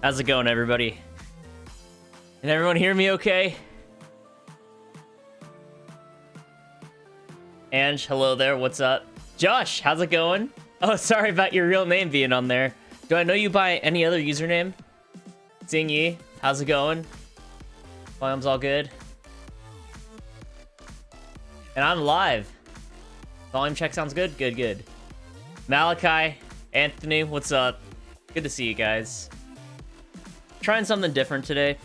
How's it going, everybody? Can everyone hear me okay? Ange, hello there, what's up? Josh, how's it going? Oh, sorry about your real name being on there. Do I know you by any other username? Xing Yi, how's it going? Volume's all good? And I'm live. Volume check sounds good? Good, good. Malachi, Anthony, what's up? Good to see you guys. Trying something different today.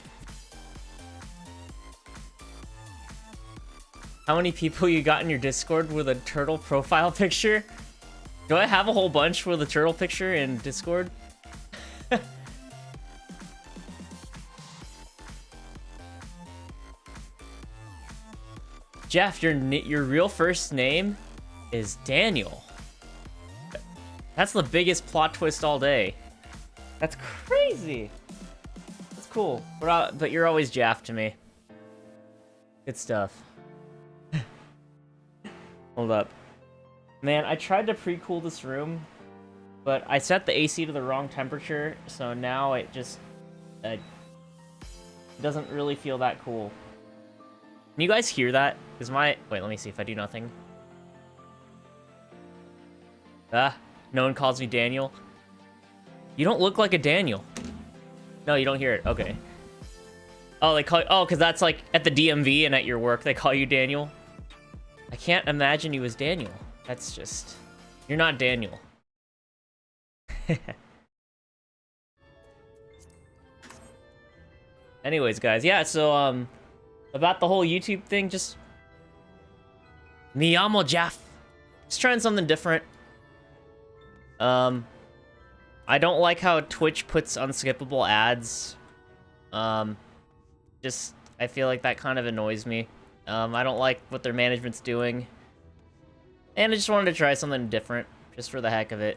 How many people you got in your Discord with a turtle profile picture? Do I have a whole bunch with a turtle picture in Discord? Jeff, your real first name is Daniel. That's the biggest plot twist all day. That's crazy. That's cool. But you're always Jaff to me. Good stuff. Hold up. Man, I tried to pre-cool this room, but I set the AC to the wrong temperature, so now it just doesn't really feel that cool. Can you guys hear that? Is my... Wait, let me see if I do nothing. Ah, no one calls me Daniel. You don't look like a Daniel. No, you don't hear it. Okay. Oh, they call you... Oh, because that's like at the DMV and at your work, they call you Daniel. I can't imagine you as Daniel. That's just... You're not Daniel. Anyways, guys. Yeah, so, about the whole YouTube thing, just... Me llamo Jeff. Just trying something different. I don't like how Twitch puts unskippable ads. Just... I feel like that kind of annoys me. I don't like what their management's doing. And I just wanted to try something different, just for the heck of it.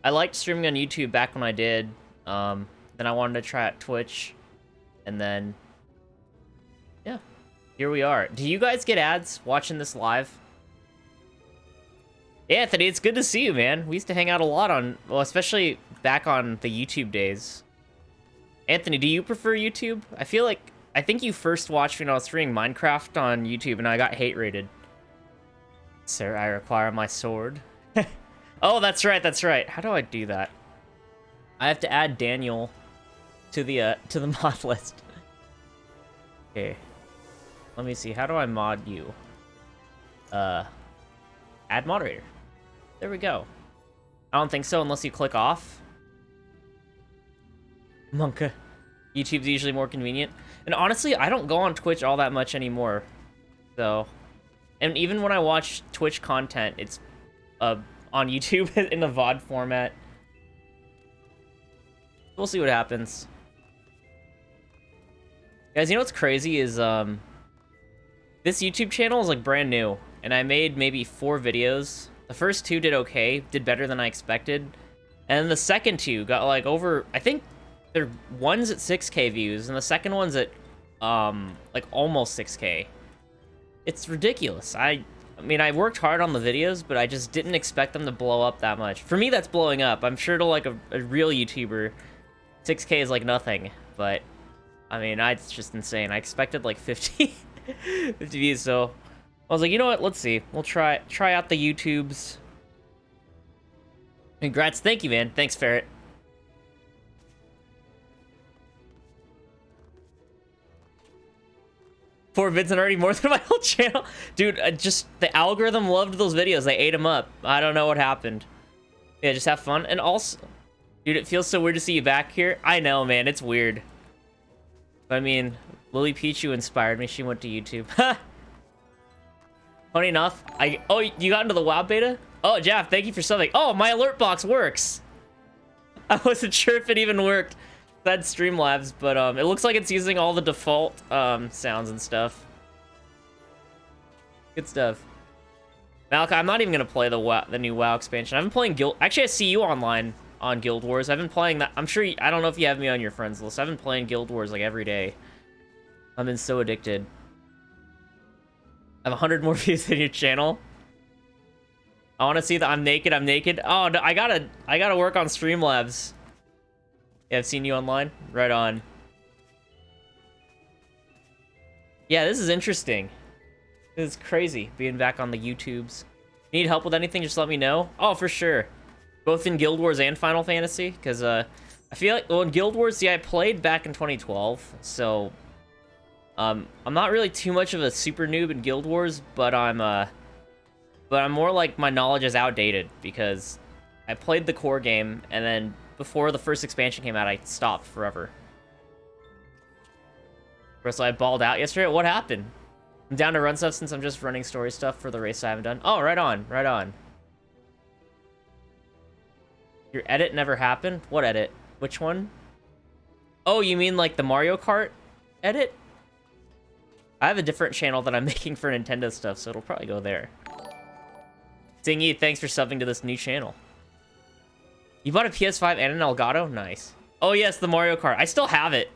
I liked streaming on YouTube back when I did. Then I wanted to try out Twitch. And then... Yeah. Here we are. Do you guys get ads watching this live? Yeah, Anthony, it's good to see you, man. We used to hang out a lot on... Well, especially back on the YouTube days. Anthony, do you prefer YouTube? I feel like... I think you first watched me when I was streaming Minecraft on YouTube, and I got hate rated. Sir, I require my sword. Oh, that's right, that's right. How do I do that? I have to add Daniel to the mod list. Okay. Let me see. How do I mod you? Add moderator. There we go. I don't think so unless you click off. Monka. YouTube's usually more convenient. And honestly, I don't go on Twitch all that much anymore. So, and even when I watch Twitch content, it's on YouTube in the VOD format. We'll see what happens. Guys, you know what's crazy is this YouTube channel is like brand new, and I made maybe 4 videos. The first 2 did okay, did better than I expected. And the second 2 got like over, I think one's at 6K views, and the second one's at, like almost 6K. It's ridiculous. I mean, I worked hard on the videos, but I just didn't expect them to blow up that much. For me, that's blowing up. I'm sure to like a real YouTuber, 6K is like nothing, but I mean, it's just insane. I expected like 50 views, so I was like, you know what? Let's see. We'll try out the YouTubes. Congrats. Thank you, man. Thanks, Ferret. 4 vids and already more than my whole channel. Dude, just the algorithm loved those videos. They ate them up. I don't know what happened. Yeah, just have fun. And also, dude, it feels so weird to see you back here. I know, man. It's weird. I mean, Lily Pichu inspired me. She went to YouTube. Funny enough, oh, you got into the WoW beta? Oh, Jeff, thank you for something. Oh, my alert box works. I wasn't sure if it even worked. That Streamlabs, but it looks like it's using all the default sounds and stuff. Good stuff. Malachi, I'm not even gonna play the new WoW expansion. I've been playing Guild. Actually, I see you online on Guild Wars. I've been playing that. I'm sure. I don't know if you have me on your friends list. I've been playing Guild Wars like every day. I've been so addicted. I have 100 more views than your channel. I want to see that I'm naked. I'm naked. Oh, no, I gotta work on Streamlabs. Yeah, I've seen you online. Right on. Yeah, this is interesting. This is crazy, being back on the YouTubes. Need help with anything, just let me know. Oh, for sure. Both in Guild Wars and Final Fantasy, because I feel like, well, in Guild Wars, see, I played back in 2012, so I'm not really too much of a super noob in Guild Wars, but I'm more like my knowledge is outdated because I played the core game, and then before the first expansion came out, I stopped forever. So I balled out yesterday. What happened? I'm down to run stuff since I'm just running story stuff for the race I haven't done. Oh, right on, right on. Your edit never happened? What edit? Which one? Oh, you mean like the Mario Kart edit? I have a different channel that I'm making for Nintendo stuff, so it'll probably go there. Dingy, thanks for subbing to this new channel. You bought a PS5 and an Elgato? Nice. Oh yes, the Mario Kart. I still have it.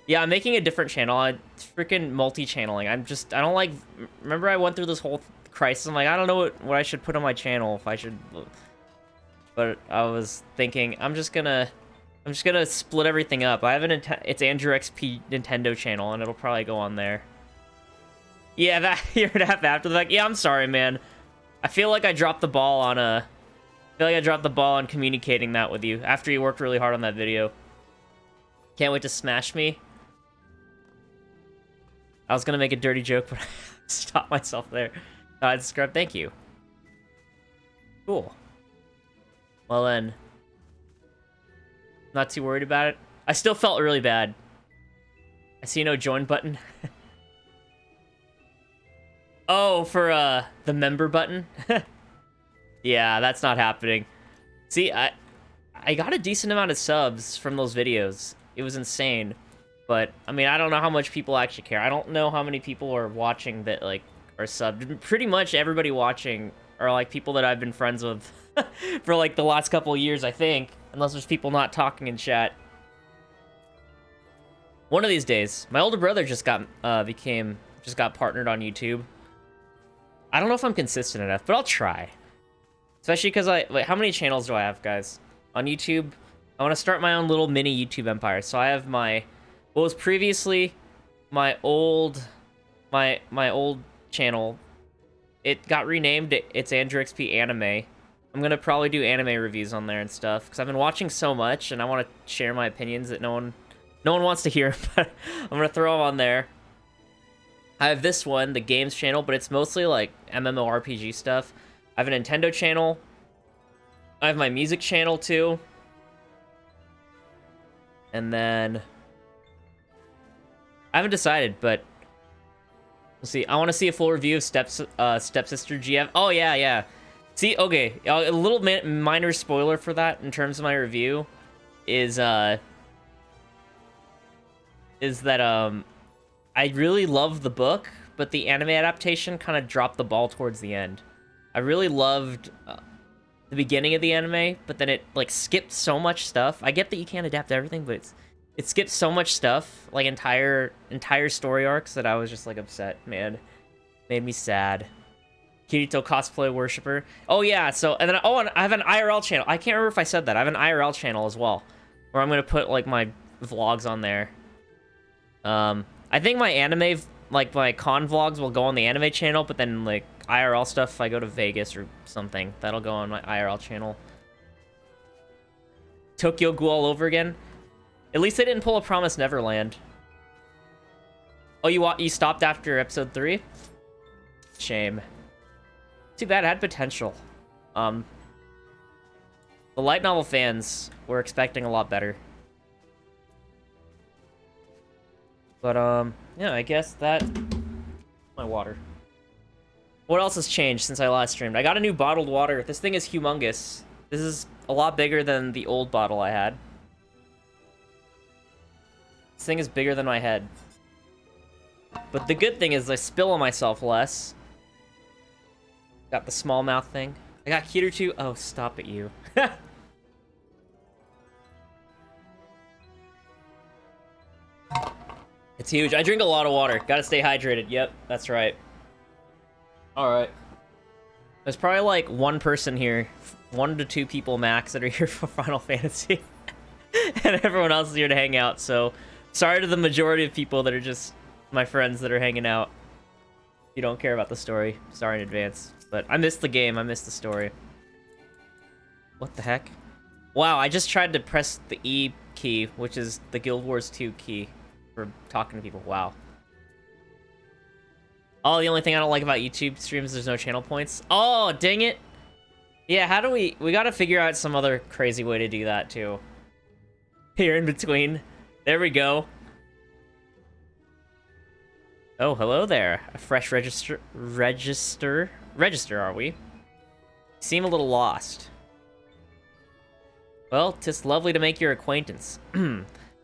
Yeah, I'm making a different channel. I'm freaking multi-channeling. I don't like... Remember I went through this whole crisis? I'm like, I don't know what I should put on my channel, if I should... But I was thinking, I'm just gonna split everything up. I have it's Andrew XP Nintendo channel, and it'll probably go on there. Yeah, that year and a half after the fact. Yeah, I'm sorry, man. I feel like I dropped the ball on communicating that with you after you worked really hard on that video. Can't wait to smash me. I was gonna make a dirty joke, but I stopped myself there. Scrub, thank you. Cool. Well then, not too worried about it. I still felt really bad. I see no join button. Oh, for the member button? Yeah, that's not happening. See, I got a decent amount of subs from those videos. It was insane. But, I mean, I don't know how much people actually care. I don't know how many people are watching that, like, are subbed. Pretty much everybody watching are, like, people that I've been friends with for, like, the last couple of years, I think. Unless there's people not talking in chat. One of these days, my older brother just got partnered on YouTube. I don't know if I'm consistent enough, but I'll try. Especially because wait, how many channels do I have, guys? On YouTube, I want to start my own little mini YouTube empire. So I have what was previously my old channel. It got renamed. It's Andrew XP Anime. I'm gonna probably do anime reviews on there and stuff because I've been watching so much and I want to share my opinions that no one wants to hear. But I'm gonna throw them on there. I have this one, the games channel, but it's mostly like MMORPG stuff. I have a Nintendo channel. I have my music channel too. And then I haven't decided, but we'll see. I want to see a full review of Stepsister GF. Oh yeah, yeah. See, okay, a little minor spoiler for that in terms of my review is that I really love the book, but the anime adaptation kind of dropped the ball towards the end. I really loved the beginning of the anime, but then it like skipped so much stuff. I get that you can't adapt everything, but it skipped so much stuff, like entire story arcs, that I was just like upset, man. Made me sad. Kirito cosplay worshiper. Oh yeah, so and I have an IRL channel. I can't remember if I said that. I have an IRL channel as well, where I'm gonna put like my vlogs on there. I think my anime, like my con vlogs, will go on the anime channel, but then like IRL stuff, if I go to Vegas or something, that'll go on my IRL channel. Tokyo Ghoul all over again. At least they didn't pull a Promise Neverland. Oh, you stopped after episode 3? Shame. Too bad, it had potential. The light novel fans were expecting a lot better. But, yeah, I guess that... My water. What else has changed since I last streamed? I got a new bottled water. This thing is humongous. This is a lot bigger than the old bottle I had. This thing is bigger than my head. But the good thing is I spill on myself less. Got the small mouth thing. I got Keter too. Oh, stop it, you. It's huge. I drink a lot of water. Gotta stay hydrated. Yep, that's right. Alright. There's probably like one person here. 1 to 2 people max that are here for Final Fantasy. and everyone else is here to hang out. So sorry to the majority of people that are just my friends that are hanging out. If you don't care about the story, sorry in advance. But I missed the game. I missed the story. What the heck? Wow, I just tried to press the E key, which is the Guild Wars 2 key for talking to people. Wow. Oh, the only thing I don't like about YouTube streams is there's no channel points. Oh, dang it. Yeah, how do we gotta figure out some other crazy way to do that too. Here in between. There we go. Oh, hello there. A fresh register, are we? You seem a little lost. Well, 'tis lovely to make your acquaintance.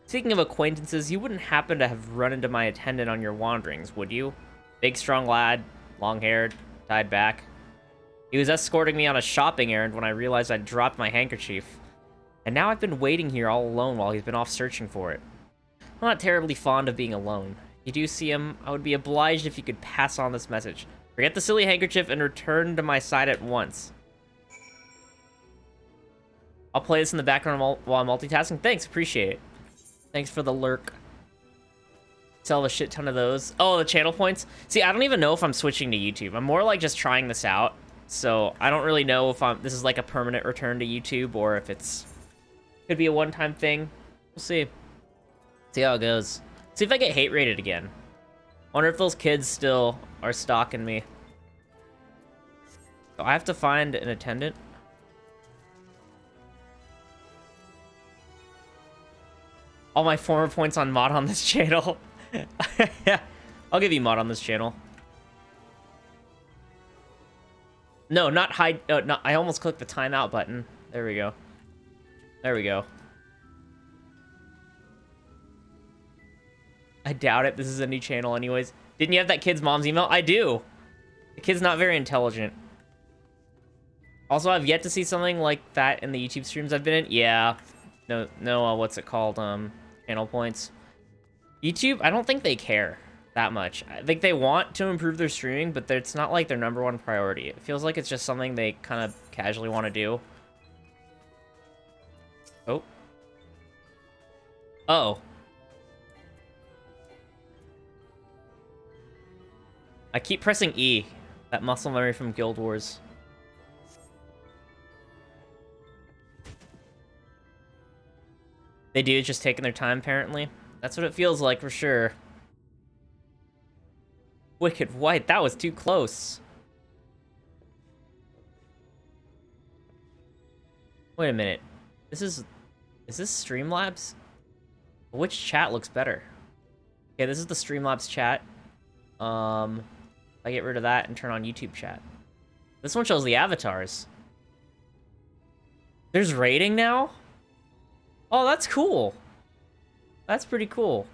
Speaking of acquaintances, you wouldn't happen to have run into my attendant on your wanderings, would you? Big, strong lad, long-haired, tied back. He was escorting me on a shopping errand when I realized I'd dropped my handkerchief. And now I've been waiting here all alone while he's been off searching for it. I'm not terribly fond of being alone. If you do see him, I would be obliged if you could pass on this message. Forget the silly handkerchief and return to my side at once. I'll play this in the background while I'm multitasking. Thanks, appreciate it. Thanks for the lurk. Sell a shit ton of those. Oh, the channel points? See, I don't even know if I'm switching to YouTube. I'm more like just trying this out. So I don't really know if this is like a permanent return to YouTube or if it's could be a one-time thing. We'll see. See how it goes. See if I get hate rated again. Wonder if those kids still are stalking me. So I have to find an attendant. All my former points on mod on this channel. Yeah, I'll give you mod on this channel. No, not hide. Oh, no, I almost clicked the timeout button. There we go. There we go. I doubt it. This is a new channel anyways. Didn't you have that kid's mom's email? I do. The kid's not very intelligent. Also, I've yet to see something like that in the YouTube streams I've been in. Yeah. No, what's it called? Channel points. YouTube, I don't think they care that much. I think they want to improve their streaming, but it's not like their #1 priority. It feels like it's just something they kind of casually want to do. Oh. Oh. I keep pressing E. That muscle memory from Guild Wars. They do, just taking their time, apparently. That's what it feels like, for sure. Wicked White, that was too close. Wait a minute. Is this Streamlabs? Which chat looks better? Okay, this is the Streamlabs chat. I get rid of that and turn on YouTube chat. This one shows the avatars. There's rating now? Oh, that's cool. That's pretty cool.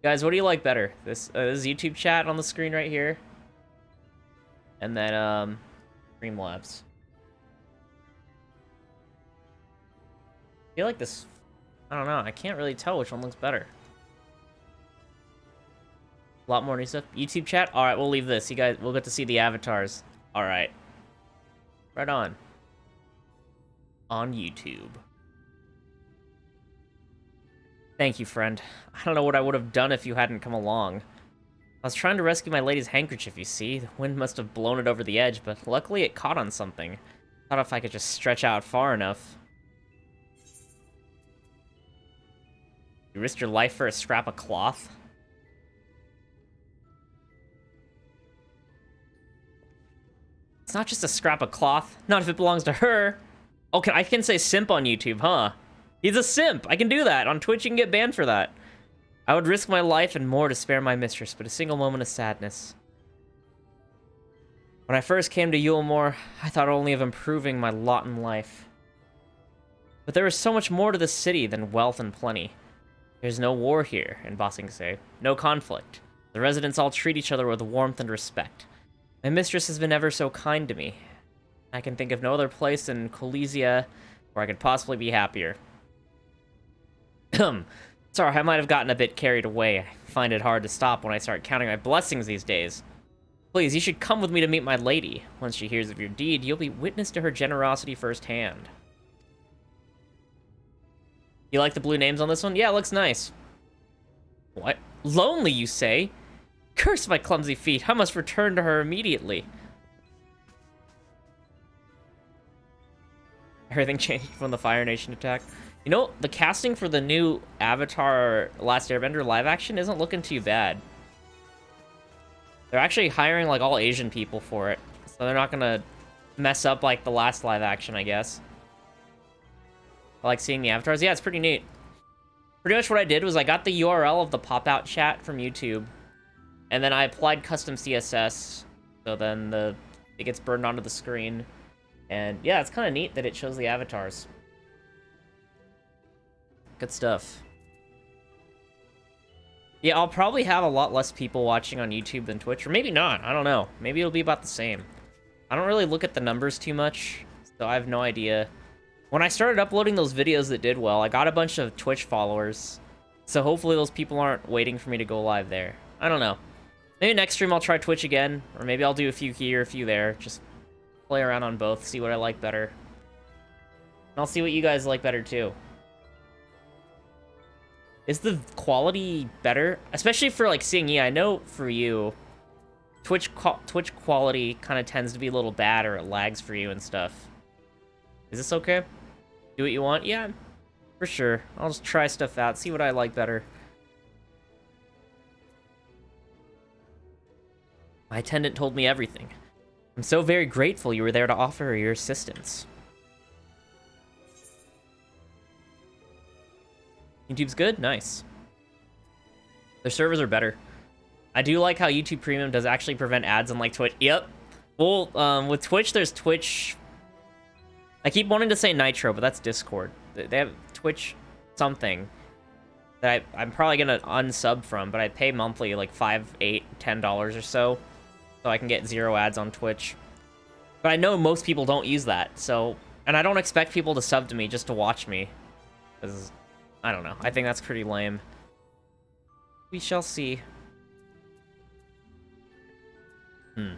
Guys, what do you like better? This is YouTube chat on the screen right here. And then, Streamlabs. I feel like this... I don't know. I can't really tell which one looks better. A lot more new stuff. YouTube chat? Alright, we'll leave this. You guys, we'll get to see the avatars. Alright. Right on. On YouTube. Thank you, friend. I don't know what I would have done if you hadn't come along. I was trying to rescue my lady's handkerchief, you see. The wind must have blown it over the edge, but luckily it caught on something. Thought if I could just stretch out far enough. You risked your life for a scrap of cloth? It's not just a scrap of cloth. Not if it belongs to her. Oh, I can say simp on YouTube, huh? He's a simp. I can do that. On Twitch, you can get banned for that. I would risk my life and more to spare my mistress, but a single moment of sadness. When I first came to Yulemore, I thought only of improving my lot in life. But there is so much more to this city than wealth and plenty. There's no war here, in Ba Sing Se. No conflict. The residents all treat each other with warmth and respect. My mistress has been ever so kind to me. I can think of no other place in Colesia where I could possibly be happier. Sorry, I might have gotten a bit carried away. I find it hard to stop when I start counting my blessings these days. Please, you should come with me to meet my lady. Once she hears of your deed, you'll be witness to her generosity firsthand. You like the blue names on this one? Yeah, it looks nice. What? Lonely, you say? Curse my clumsy feet. I must return to her immediately. Everything changed from the Fire Nation attack. You know, the casting for the new Avatar Last Airbender live action isn't looking too bad. They're actually hiring, like, all Asian people for it. So they're not gonna mess up, like, the last live action, I guess. I like seeing the avatars. Yeah, it's pretty neat. Pretty much what I did was I got the URL of the pop-out chat from YouTube, and then I applied custom CSS, so then it gets burned onto the screen. And yeah, it's kind of neat that it shows the avatars. Good stuff. Yeah, I'll probably have a lot less people watching on YouTube than Twitch, or maybe not. I don't know. Maybe it'll be about the same. I don't really look at the numbers too much, so I have no idea. When I started uploading those videos that did well, I got a bunch of Twitch followers, so hopefully those people aren't waiting for me to go live there. I don't know. Maybe next stream I'll try Twitch again, or maybe I'll do a few here, a few there. Just play around on both, see what I like better. And I'll see what you guys like better too. Is the quality better? Especially for, like, seeing, yeah, I know for you, Twitch quality kind of tends to be a little bad, or it lags for you and stuff. Is this okay? Do what you want? Yeah, for sure. I'll just try stuff out, see what I like better. My attendant told me everything. I'm so very grateful you were there to offer your assistance. YouTube's good? Nice. Their servers are better. I do like how YouTube Premium does actually prevent ads on, like, Twitch. Yep. Well, with Twitch, there's Twitch... I keep wanting to say Nitro, but that's Discord. They have Twitch something that I'm probably going to unsub from, but I pay monthly, like $5, $8, $10 or so I can get 0 ads on Twitch. But I know most people don't use that, so... And I don't expect people to sub to me just to watch me. Because... I don't know. I think that's pretty lame. We shall see. You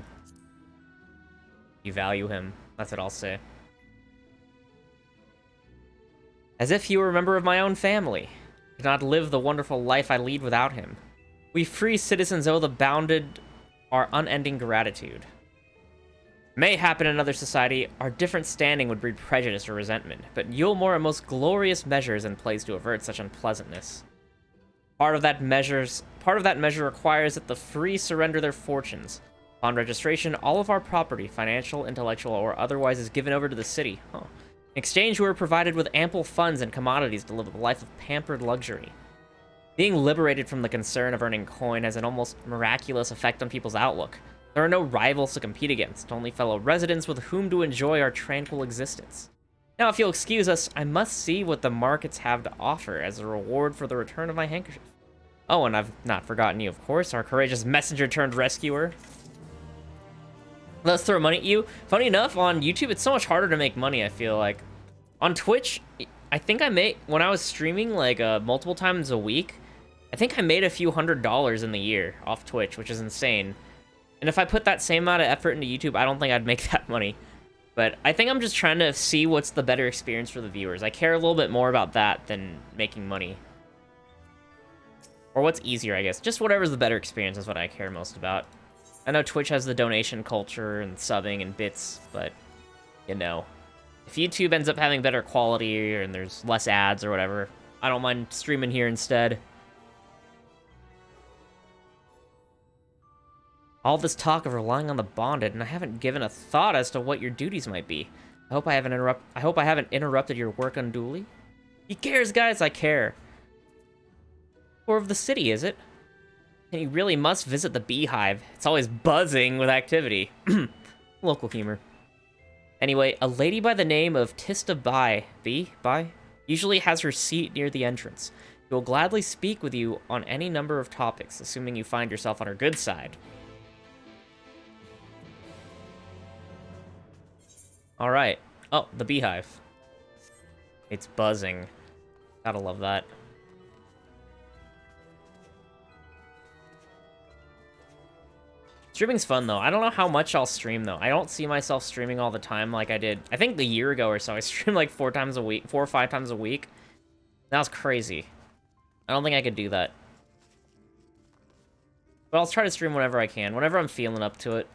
value him. That's what I'll say. As if he were a member of my own family. I could not live the wonderful life I lead without him. We free citizens owe the bounded our unending gratitude. Mayhap in another society, our different standing would breed prejudice or resentment, but Yulmore are most glorious measures in place to avert such unpleasantness. Part of that measure requires that the free surrender their fortunes. Upon registration, all of our property, financial, intellectual, or otherwise, is given over to the city. In exchange, we are provided with ample funds and commodities to live a life of pampered luxury. Being liberated from the concern of earning coin has an almost miraculous effect on people's outlook. There are no rivals to compete against, only fellow residents with whom to enjoy our tranquil existence. Now, if you'll excuse us, I must see what the markets have to offer as a reward for the return of my handkerchief. Oh, and I've not forgotten you, of course, our courageous messenger turned rescuer. Let's throw money at you. Funny enough, on YouTube, it's so much harder to make money, I feel like. On Twitch, I think I made, when I was streaming, like, multiple times a week, I think I made a few $100s in the year off Twitch, which is insane. And if I put that same amount of effort into YouTube, I don't think I'd make that money. But I think I'm just trying to see what's the better experience for the viewers. I care a little bit more about that than making money. Or what's easier, I guess. Just whatever's the better experience is what I care most about. I know Twitch has the donation culture and subbing and bits, but, you know. If YouTube ends up having better quality and there's less ads or whatever, I don't mind streaming here instead. All this talk of relying on the bonded, and I haven't given a thought as to what your duties might be. I hope I haven't interrupted your work unduly. He cares, guys, I care. Or of the city, is it? And you really must visit the beehive. It's always buzzing with activity. Local humor. Anyway, a lady by the name of Tista Bai, usually has her seat near the entrance. She will gladly speak with you on any number of topics, assuming you find yourself on her good side. All right. Oh, the beehive. It's buzzing. Gotta love that. Streaming's fun, though. I don't know how much I'll stream, though. I don't see myself streaming all the time like I did. I think a year ago or so, I streamed like 4 or 5 times a week. That was crazy. I don't think I could do that. But I'll try to stream whenever I can, whenever I'm feeling up to it.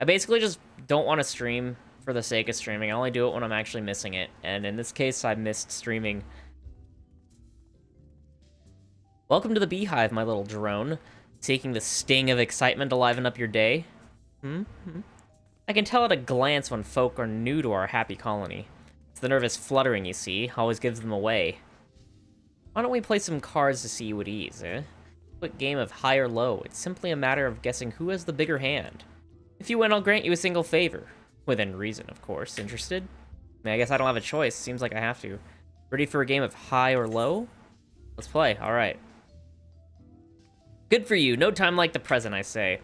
I basically just don't want to stream for the sake of streaming. I only do it when I'm actually missing it. And in this case, I missed streaming. Welcome to the Beehive, my little drone. Taking the sting of excitement to liven up your day. I can tell at a glance when folk are new to our happy colony. It's the nervous fluttering, you see, always gives them away. Why don't we play some cards to see you at ease, eh? Quick game of high or low. It's simply a matter of guessing who has the bigger hand. If you win, I'll grant you a single favor. Within reason, of course. Interested? I mean, I guess I don't have a choice. Seems like I have to. Ready for a game of high or low? Let's play. Alright. Good for you. No time like the present, I say.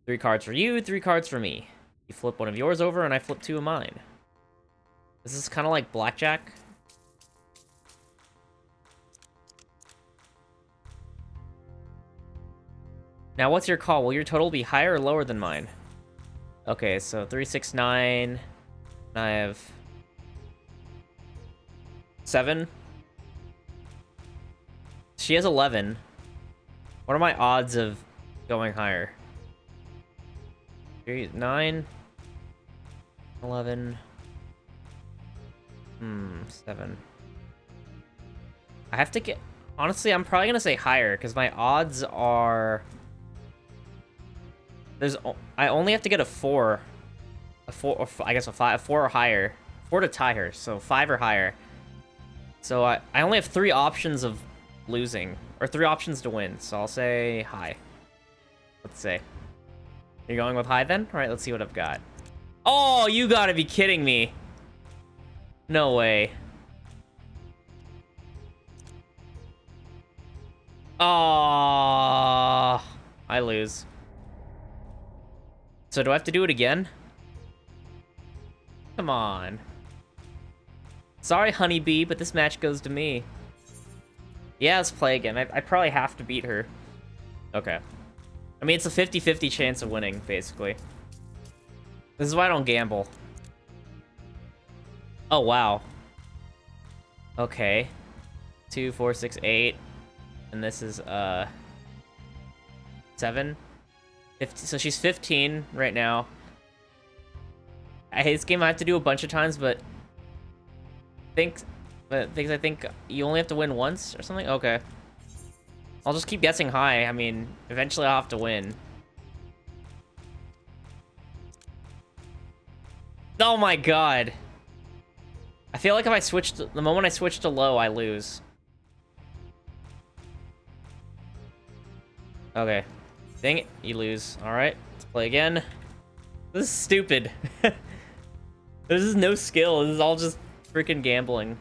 3 cards for you, 3 cards for me. You flip one of yours over, and I flip 2 of mine. This is kind of like blackjack. Now, what's your call? Will your total be higher or lower than mine? Okay, so 3, 6, 9. I have 7. She has 11. What are my odds of going higher? 3, 9. 11. 7. I have to get... Honestly, I'm probably gonna say higher, because my odds are... I only have to get a 4. A 4, or I guess a 5, a 4 or higher. 4 to tie her, so 5 or higher. So I only have 3 options of losing, or 3 options to win, so I'll say high. Let's say. You're going with high then? Alright, let's see what I've got. Oh, you gotta be kidding me. No way. Oh, I lose. So do I have to do it again? Come on. Sorry, honeybee, but this match goes to me. Yeah, let's play again. I probably have to beat her. Okay. I mean, it's a 50-50 chance of winning, basically. This is why I don't gamble. Oh, wow. Okay. 2, 4, 6, 8. And this is, 7. 50, so she's 15 right now. I hate this game. I have to do a bunch of times, but... I think you only have to win once or something? Okay. I'll just keep guessing high. I mean, eventually I'll have to win. Oh my god. I feel like if I switch to, the moment I switch to low, I lose. Okay. Dang it, you lose. Alright, let's play again. This is stupid. This is no skill. This is all just freaking gambling.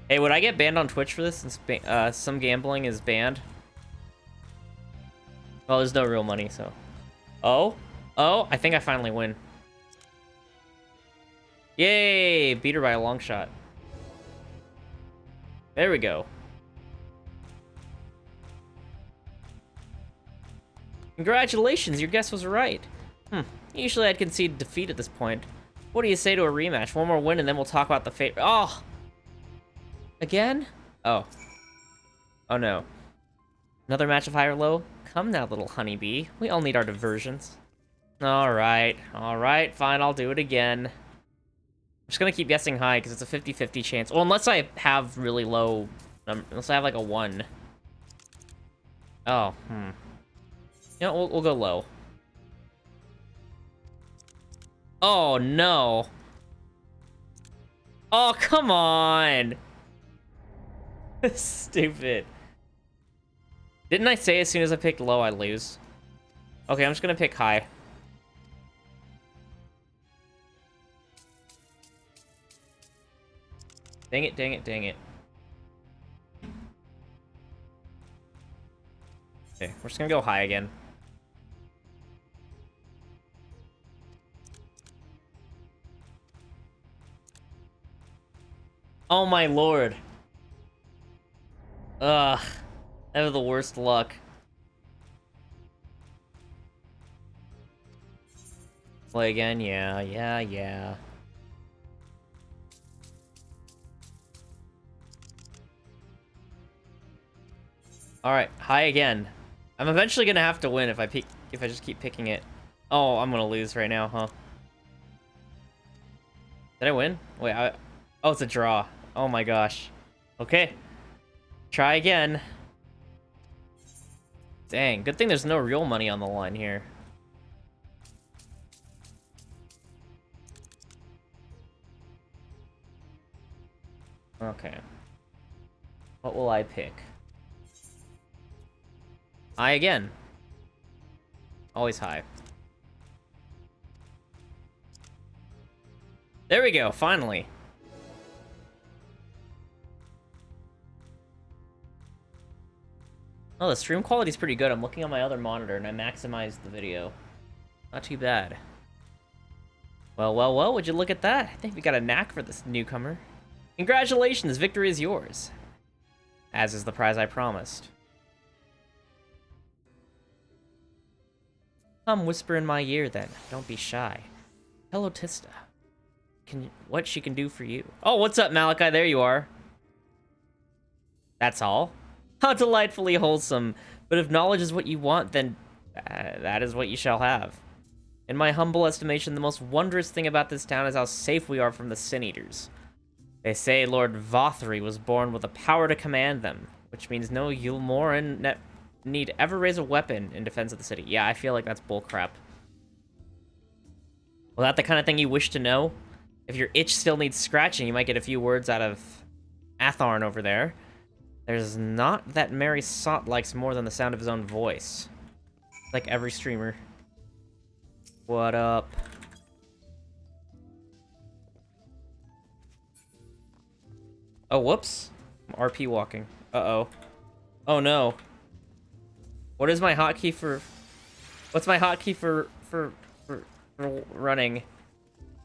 Hey, would I get banned on Twitch for this since some gambling is banned? Well, there's no real money, so... Oh? Oh, I think I finally win. Yay! Beat her by a long shot. There we go. Congratulations, your guess was right. Usually I'd concede defeat at this point. What do you say to a rematch? One more win and then we'll talk about the fate. Oh! Again? Oh. Oh no. Another match of high or low? Come now, little honeybee. We all need our diversions. Alright. Alright, fine, I'll do it again. I'm just gonna keep guessing high because it's a 50-50 chance. Well, unless I have really low... unless I have like a 1. Oh, You know, we'll go low. Oh, no. Oh, come on. Stupid. Didn't I say as soon as I picked low, I lose? Okay, I'm just gonna pick high. Dang it, dang it, dang it. Okay, we're just gonna go high again. Oh my lord. Ugh. I have the worst luck. Play again? Yeah, yeah, yeah. Alright, high again. I'm eventually gonna have to win if I just keep picking it. Oh, I'm gonna lose right now, huh? Did I win? Wait, oh, it's a draw. Oh my gosh. Okay. Try again. Dang, good thing there's no real money on the line here. Okay. What will I pick? High again. Always high. There we go, finally. Oh, the stream quality's pretty good. I'm looking on my other monitor and I maximized the video. Not too bad. Well, well, well, would you look at that? I think we got a knack for this newcomer. Congratulations, victory is yours. As is the prize I promised. Come whisper in my ear then. Don't be shy. Hello, Tista. What she can do for you. Oh, what's up, Malachi? There you are. That's all? How delightfully wholesome. But if knowledge is what you want, then that is what you shall have. In my humble estimation, the most wondrous thing about this town is how safe we are from the Sin Eaters. They say Lord Vothry was born with the power to command them, which means no Yulmoran need ever raise a weapon in defense of the city. Yeah, I feel like that's bullcrap. Well, that the kind of thing you wish to know? If your itch still needs scratching, you might get a few words out of Atharn over there. There's not that Mary Sot likes more than the sound of his own voice. Like every streamer. What up? Oh, whoops. I'm RP walking. Uh-oh. Oh, no. What is my hotkey for... What's my hotkey for running?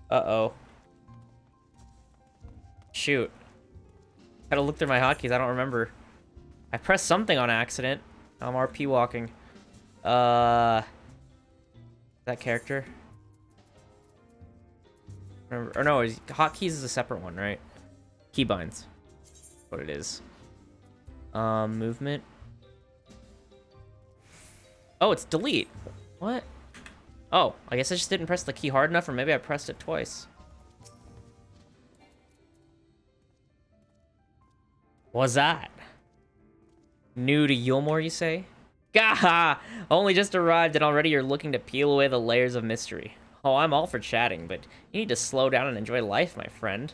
Uh-oh. Shoot. Gotta look through my hotkeys. I don't remember. I pressed something on accident. I'm RP walking. That character? Remember, or no, hotkeys is a separate one, right? Keybinds. What it is. Movement. Oh, it's delete. What? Oh, I guess I just didn't press the key hard enough, or maybe I pressed it twice. What's that? New to Yulmore, you say? Gah! Only just arrived and already you're looking to peel away the layers of mystery. Oh, I'm all for chatting, but you need to slow down and enjoy life, my friend.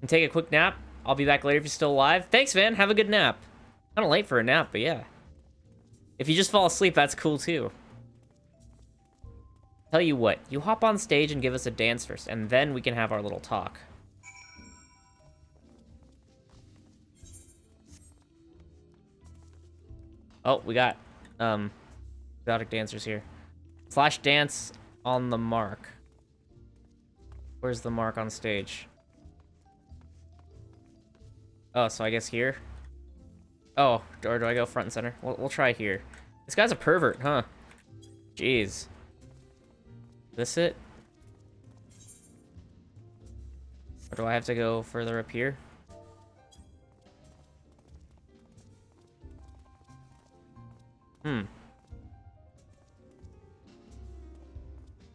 And take a quick nap. I'll be back later if you're still alive. Thanks, man. Have a good nap. Kinda late for a nap, but yeah. If you just fall asleep, that's cool, too. Tell you what, you hop on stage and give us a dance first, and then we can have our little talk. Oh, we got, exotic dancers here. Slash dance on the mark. Where's the mark on stage? Oh, so I guess here? Oh, or do I go front and center? We'll try here. This guy's a pervert, huh? Jeez. This it? Or do I have to go further up here?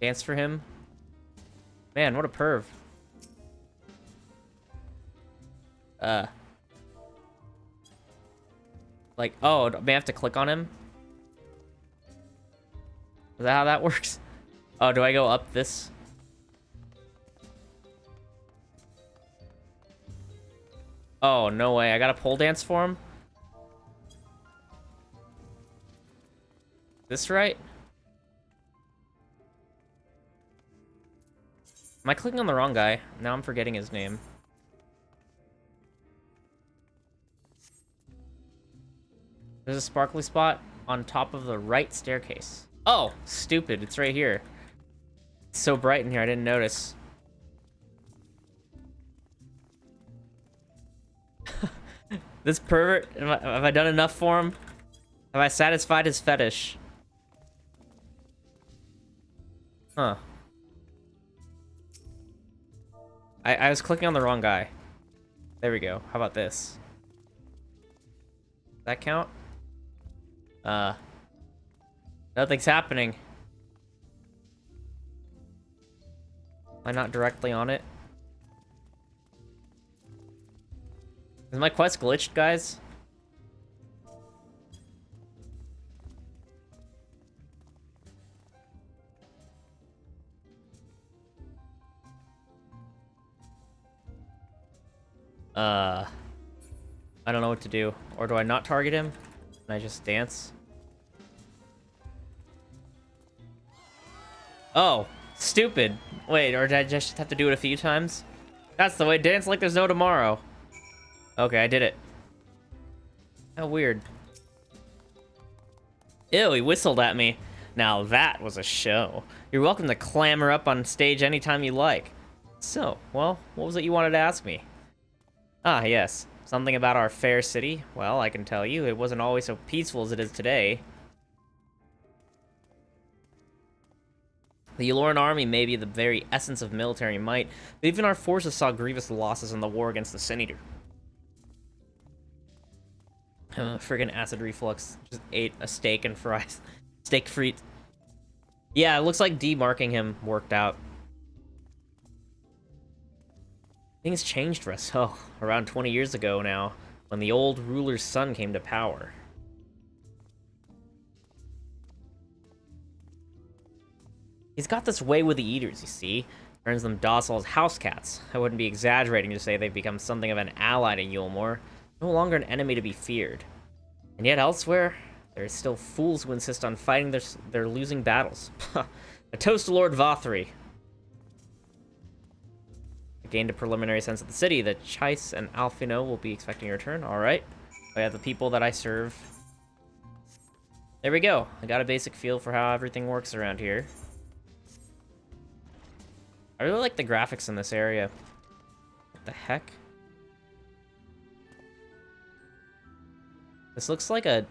Dance for him? Man, what a perv. Like, oh, may I have to click on him? Is that how that works? Oh, do I go up this? Oh, no way. I gotta pole dance for him? This right? Am I clicking on the wrong guy? Now I'm forgetting his name. There's a sparkly spot on top of the right staircase. Oh, stupid. It's right here. It's so bright in here, I didn't notice. This pervert, have I done enough for him? Have I satisfied his fetish? Huh. I was clicking on the wrong guy. There we go. How about this? Does that count? Nothing's happening. Am I not directly on it? Is my quest glitched, guys? I don't know what to do. Or do I not target him? Can I just dance? Oh, stupid. Wait, or did I just have to do it a few times? That's the way. Dance like there's no tomorrow. Okay, I did it. How weird. Ew, he whistled at me. Now that was a show. You're welcome to clamber up on stage anytime you like. So, well, what was it you wanted to ask me? Ah, yes. Something about our fair city? Well, I can tell you, it wasn't always so peaceful as it is today. The Eloran army may be the very essence of military might, but even our forces saw grievous losses in the war against the Sin Eater. Friggin' acid reflux. Just ate a steak and fries. Steak frites. Yeah, it looks like demarking him worked out. Things changed for us, around 20 years ago now, when the old ruler's son came to power. He's got this way with the Eaters, you see. Turns them docile as house cats. I wouldn't be exaggerating to say they've become something of an ally to Yulmore. No longer an enemy to be feared. And yet elsewhere, there are still fools who insist on fighting their losing battles. A toast to Lord Vothri. I gained a preliminary sense of the city that Chais and Alfino will be expecting your return. Alright. I have the people that I serve. There we go. I got a basic feel for how everything works around here. I really like the graphics in this area. What the heck? This looks like a...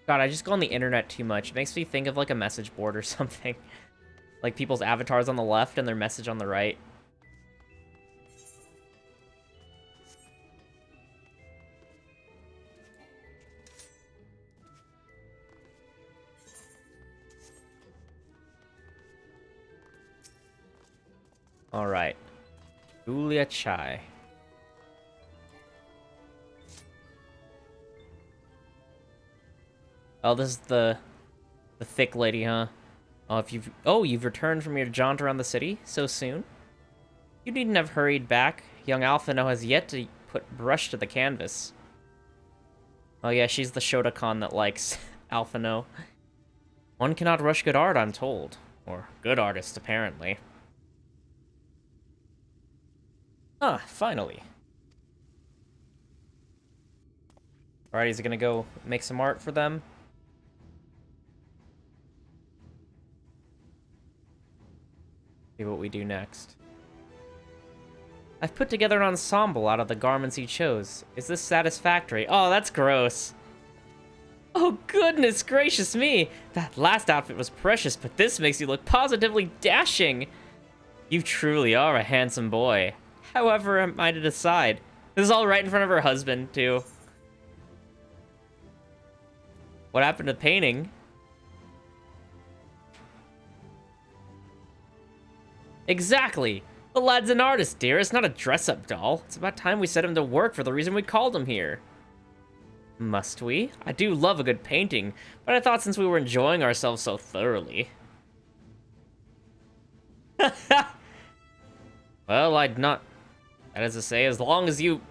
God, I just go on the internet too much. It makes me think of like a message board or something. Like people's avatars on the left and their message on the right. Alright. Julia Chai. Oh, this is the thick lady, huh? Oh, you've returned from your jaunt around the city so soon? You needn't have hurried back. Young Alphino has yet to put brush to the canvas. Oh yeah, she's the Shotokan that likes Alphino. One cannot rush good art, I'm told. Or good artists, apparently. Ah, finally. Alright, is he gonna go make some art for them? See what we do next. I've put together an ensemble out of the garments he chose. Is this satisfactory? Oh, that's gross. Oh, goodness gracious me. That last outfit was precious, but this makes you look positively dashing. You truly are a handsome boy. However, am I to decide? This is all right in front of her husband, too. What happened to painting? Exactly. The lad's an artist, dearest, not a dress-up doll. It's about time we set him to work for the reason we called him here. Must we? I do love a good painting, but I thought since we were enjoying ourselves so thoroughly... Well, I'd not... That is to say, as long as you...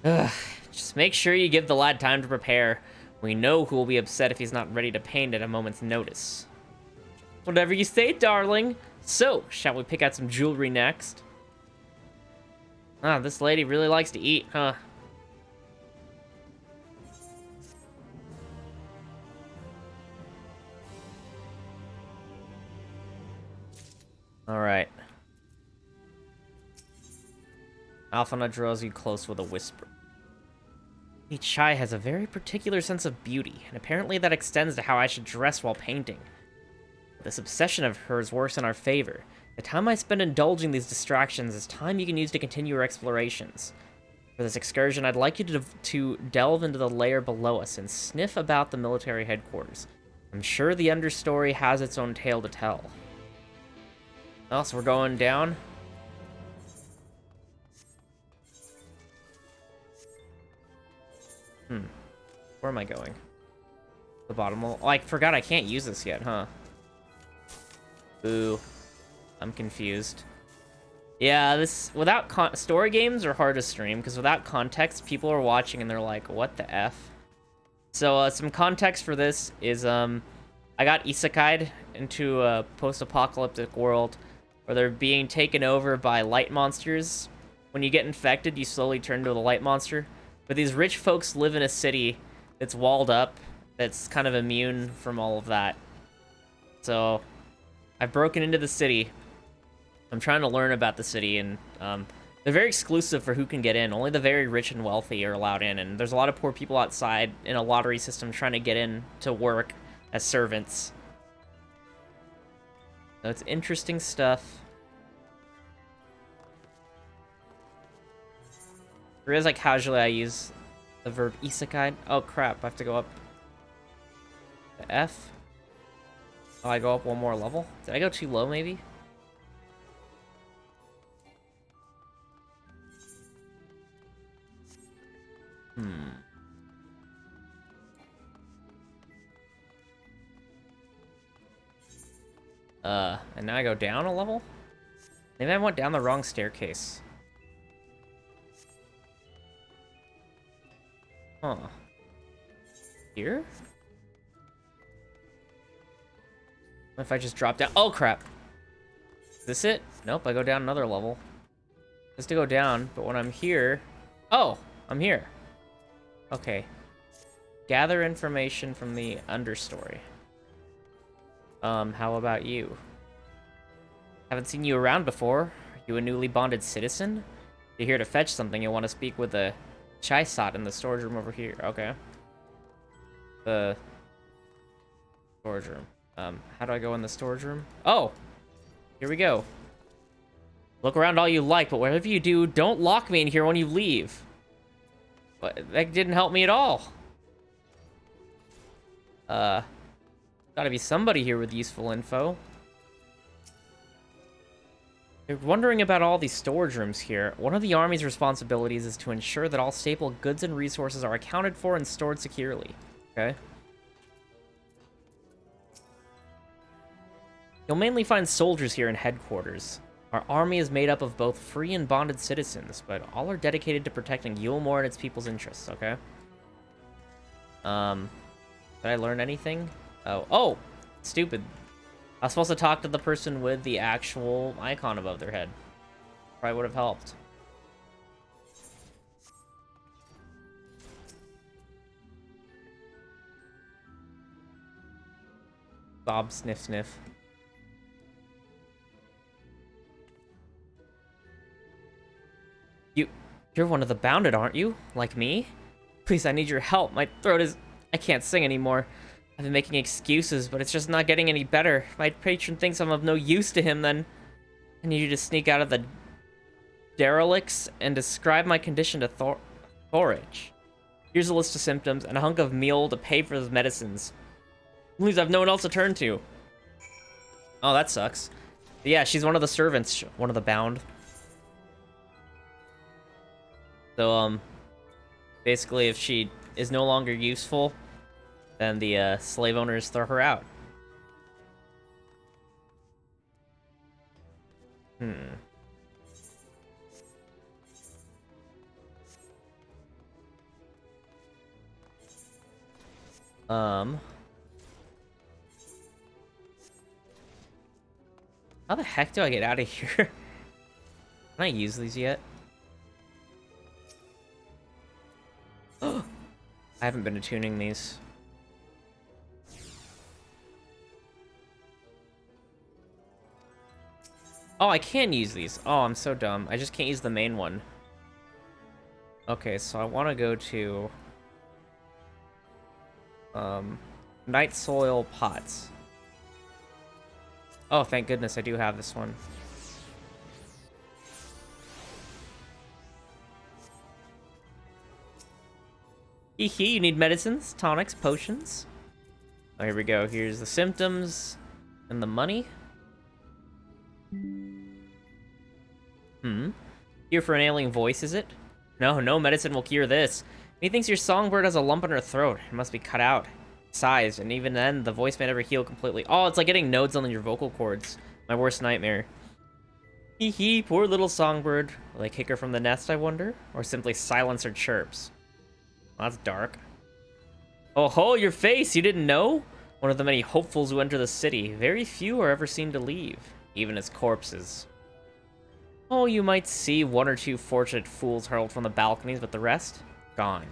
Just make sure you give the lad time to prepare. We know who will be upset if he's not ready to paint at a moment's notice. Whatever you say, darling. So, shall we pick out some jewelry next? Ah, this lady really likes to eat, huh? Alright. Alphina draws you close with a whisper. Chai has a very particular sense of beauty, and apparently that extends to how I should dress while painting. This obsession of hers works in our favor. The time I spend indulging these distractions is time you can use to continue your explorations. For this excursion, I'd like you to delve into the layer below us and sniff about the military headquarters. I'm sure the understory has its own tale to tell. Oh, so we're going down. Where am I going? The bottom. Oh, I forgot I can't use this yet, huh? Ooh. I'm confused. Yeah, this without story games are hard to stream because without context, people are watching and they're like, "What the f?" So some context for this is I got isekai'd into a post-apocalyptic world where they're being taken over by light monsters. When you get infected, you slowly turn into the light monster. But these rich folks live in a city that's walled up, that's kind of immune from all of that. So I've broken into the city. I'm trying to learn about the city, and they're very exclusive for who can get in. Only the very rich and wealthy are allowed in, and there's a lot of poor people outside in a lottery system trying to get in to work as servants. So it's interesting stuff. There is like casually I use the verb isekai. Oh crap, I have to go up to F. Oh, I go up one more level? Did I go too low maybe? And now I go down a level? Maybe I went down the wrong staircase. Huh. Here? What if I just drop down? Oh, crap. Is this it? Nope, I go down another level. Just to go down, but when I'm here... Oh, I'm here. Okay. Gather information from the understory. How about you? Haven't seen you around before. Are you a newly bonded citizen? You're here to fetch something. You'll want to speak with the Chaisat in the storage room over here. Okay. The storage room. How do I go in the storage room? Oh! Here we go. Look around all you like, but whatever you do, don't lock me in here when you leave. But that didn't help me at all. Gotta be somebody here with useful info. You're wondering about all these storage rooms here. One of the army's responsibilities is to ensure that all staple goods and resources are accounted for and stored securely. Okay. You'll mainly find soldiers here in headquarters. Our army is made up of both free and bonded citizens, but all are dedicated to protecting Yulmore and its people's interests, okay? Did I learn anything? Oh, stupid. I was supposed to talk to the person with the actual icon above their head. Probably would have helped. Bob sniff sniff. You're one of the bounded, aren't you? Like me? Please, I need your help. My throat is... I can't sing anymore. I've been making excuses, but it's just not getting any better. If my patron thinks I'm of no use to him, then I need you to sneak out of the derelicts and describe my condition to Thorich. Here's a list of symptoms and a hunk of meal to pay for his medicines. Please, I have no one else to turn to. Oh, that sucks. But yeah, she's one of the servants, one of the bound. So, basically, if she is no longer useful, then the slave owners throw her out. How the heck do I get out of here? Can I use these yet? I haven't been attuning these. Oh, I can use these. Oh, I'm so dumb. I just can't use the main one. Okay, so I want to go to... Night Soil Pots. Oh, thank goodness I do have this one. Hee, you need medicines, tonics, potions. Oh, here we go. Here's the symptoms and the money. Here for an ailing voice, is it? No medicine will cure this. He thinks your songbird has a lump in her throat. It must be cut out, sized, and even then, the voice may never heal completely. Oh, it's like getting nodes on your vocal cords. My worst nightmare. Hee, poor little songbird. Will they kick her from the nest, I wonder? Or simply silence her chirps? Well, that's dark. Oh ho, your face! You didn't know? One of the many hopefuls who enter the city. Very few are ever seen to leave, even as corpses. Oh, you might see one or two fortunate fools hurled from the balconies, but the rest? Gone.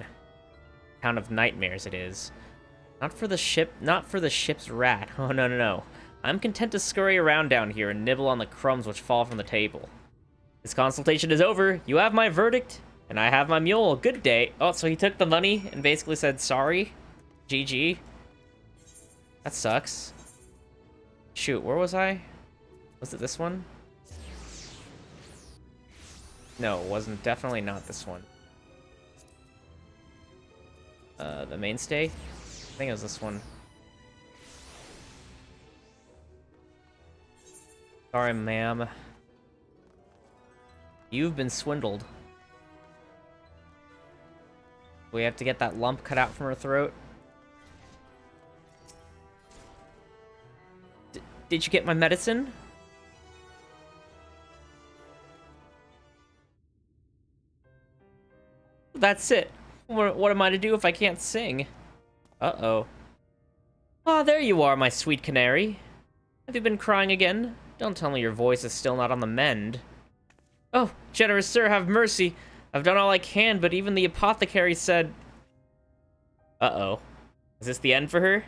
Town of nightmares it is. Not for the ship's rat. Oh, no. I'm content to scurry around down here and nibble on the crumbs which fall from the table. This consultation is over. You have my verdict, and I have my mule. Good day. Oh, so he took the money and basically said sorry? GG. That sucks. Shoot, where was I? Was it this one? No, it wasn't. Definitely not this one. The mainstay? I think it was this one. Sorry, ma'am. You've been swindled. We have to get that lump cut out from her throat. Did you get my medicine? That's it. What am I to do if I can't sing? Uh-oh. Ah, there you are, my sweet canary. Have you been crying again? Don't tell me your voice is still not on the mend. Oh, generous sir, have mercy. I've done all I can, but even the apothecary said... Uh-oh. Is this the end for her?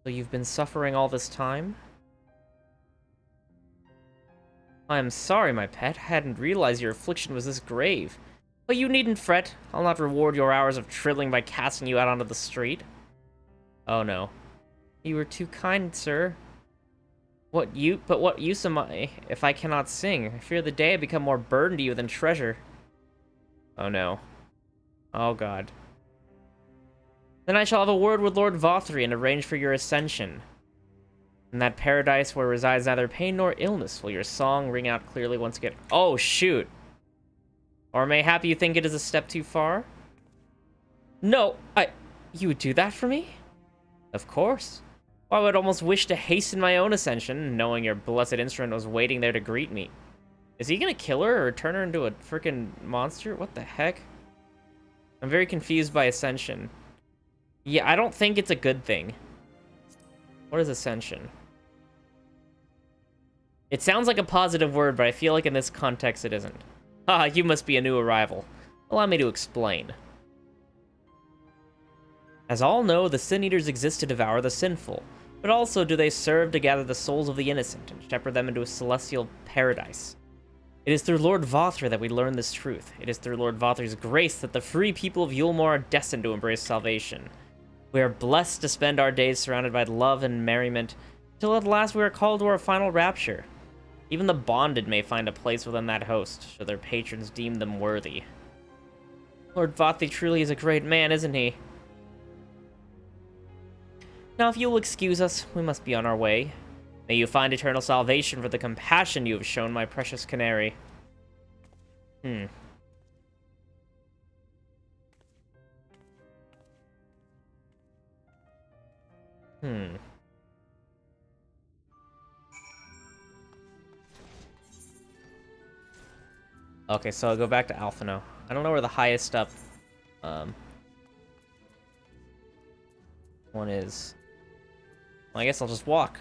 So you've been suffering all this time? I am sorry, my pet. I hadn't realized your affliction was this grave. But you needn't fret. I'll not reward your hours of trilling by casting you out onto the street. Oh no. You were too kind, sir. What use am I if I cannot sing? I fear the day I become more burden to you than treasure. Oh no. Oh god. Then I shall have a word with Lord Vothri and arrange for your ascension. In that paradise where resides neither pain nor illness, will your song ring out clearly once again. Oh, shoot. Or mayhap you think it is a step too far? No, you would do that for me? Of course. I would almost wish to hasten my own ascension, knowing your blessed instrument was waiting there to greet me. Is he gonna kill her or turn her into a freaking monster? What the heck? I'm very confused by ascension. Yeah, I don't think it's a good thing. What is ascension? It sounds like a positive word, but I feel like in this context it isn't. Ah, you must be a new arrival. Allow me to explain. As all know, the Sin Eaters exist to devour the sinful, but also do they serve to gather the souls of the innocent and shepherd them into a celestial paradise. It is through Lord Vothra that we learn this truth. It is through Lord Vothra's grace that the free people of Yulmore are destined to embrace salvation. We are blessed to spend our days surrounded by love and merriment, till at last we are called to our final rapture. Even the bonded may find a place within that host, should their patrons deem them worthy. Lord Vothri truly is a great man, isn't he? Now, if you will excuse us, we must be on our way. May you find eternal salvation for the compassion you have shown my precious canary. Okay, so I'll go back to Alphino. I don't know where the highest up one is. Well, I guess I'll just walk.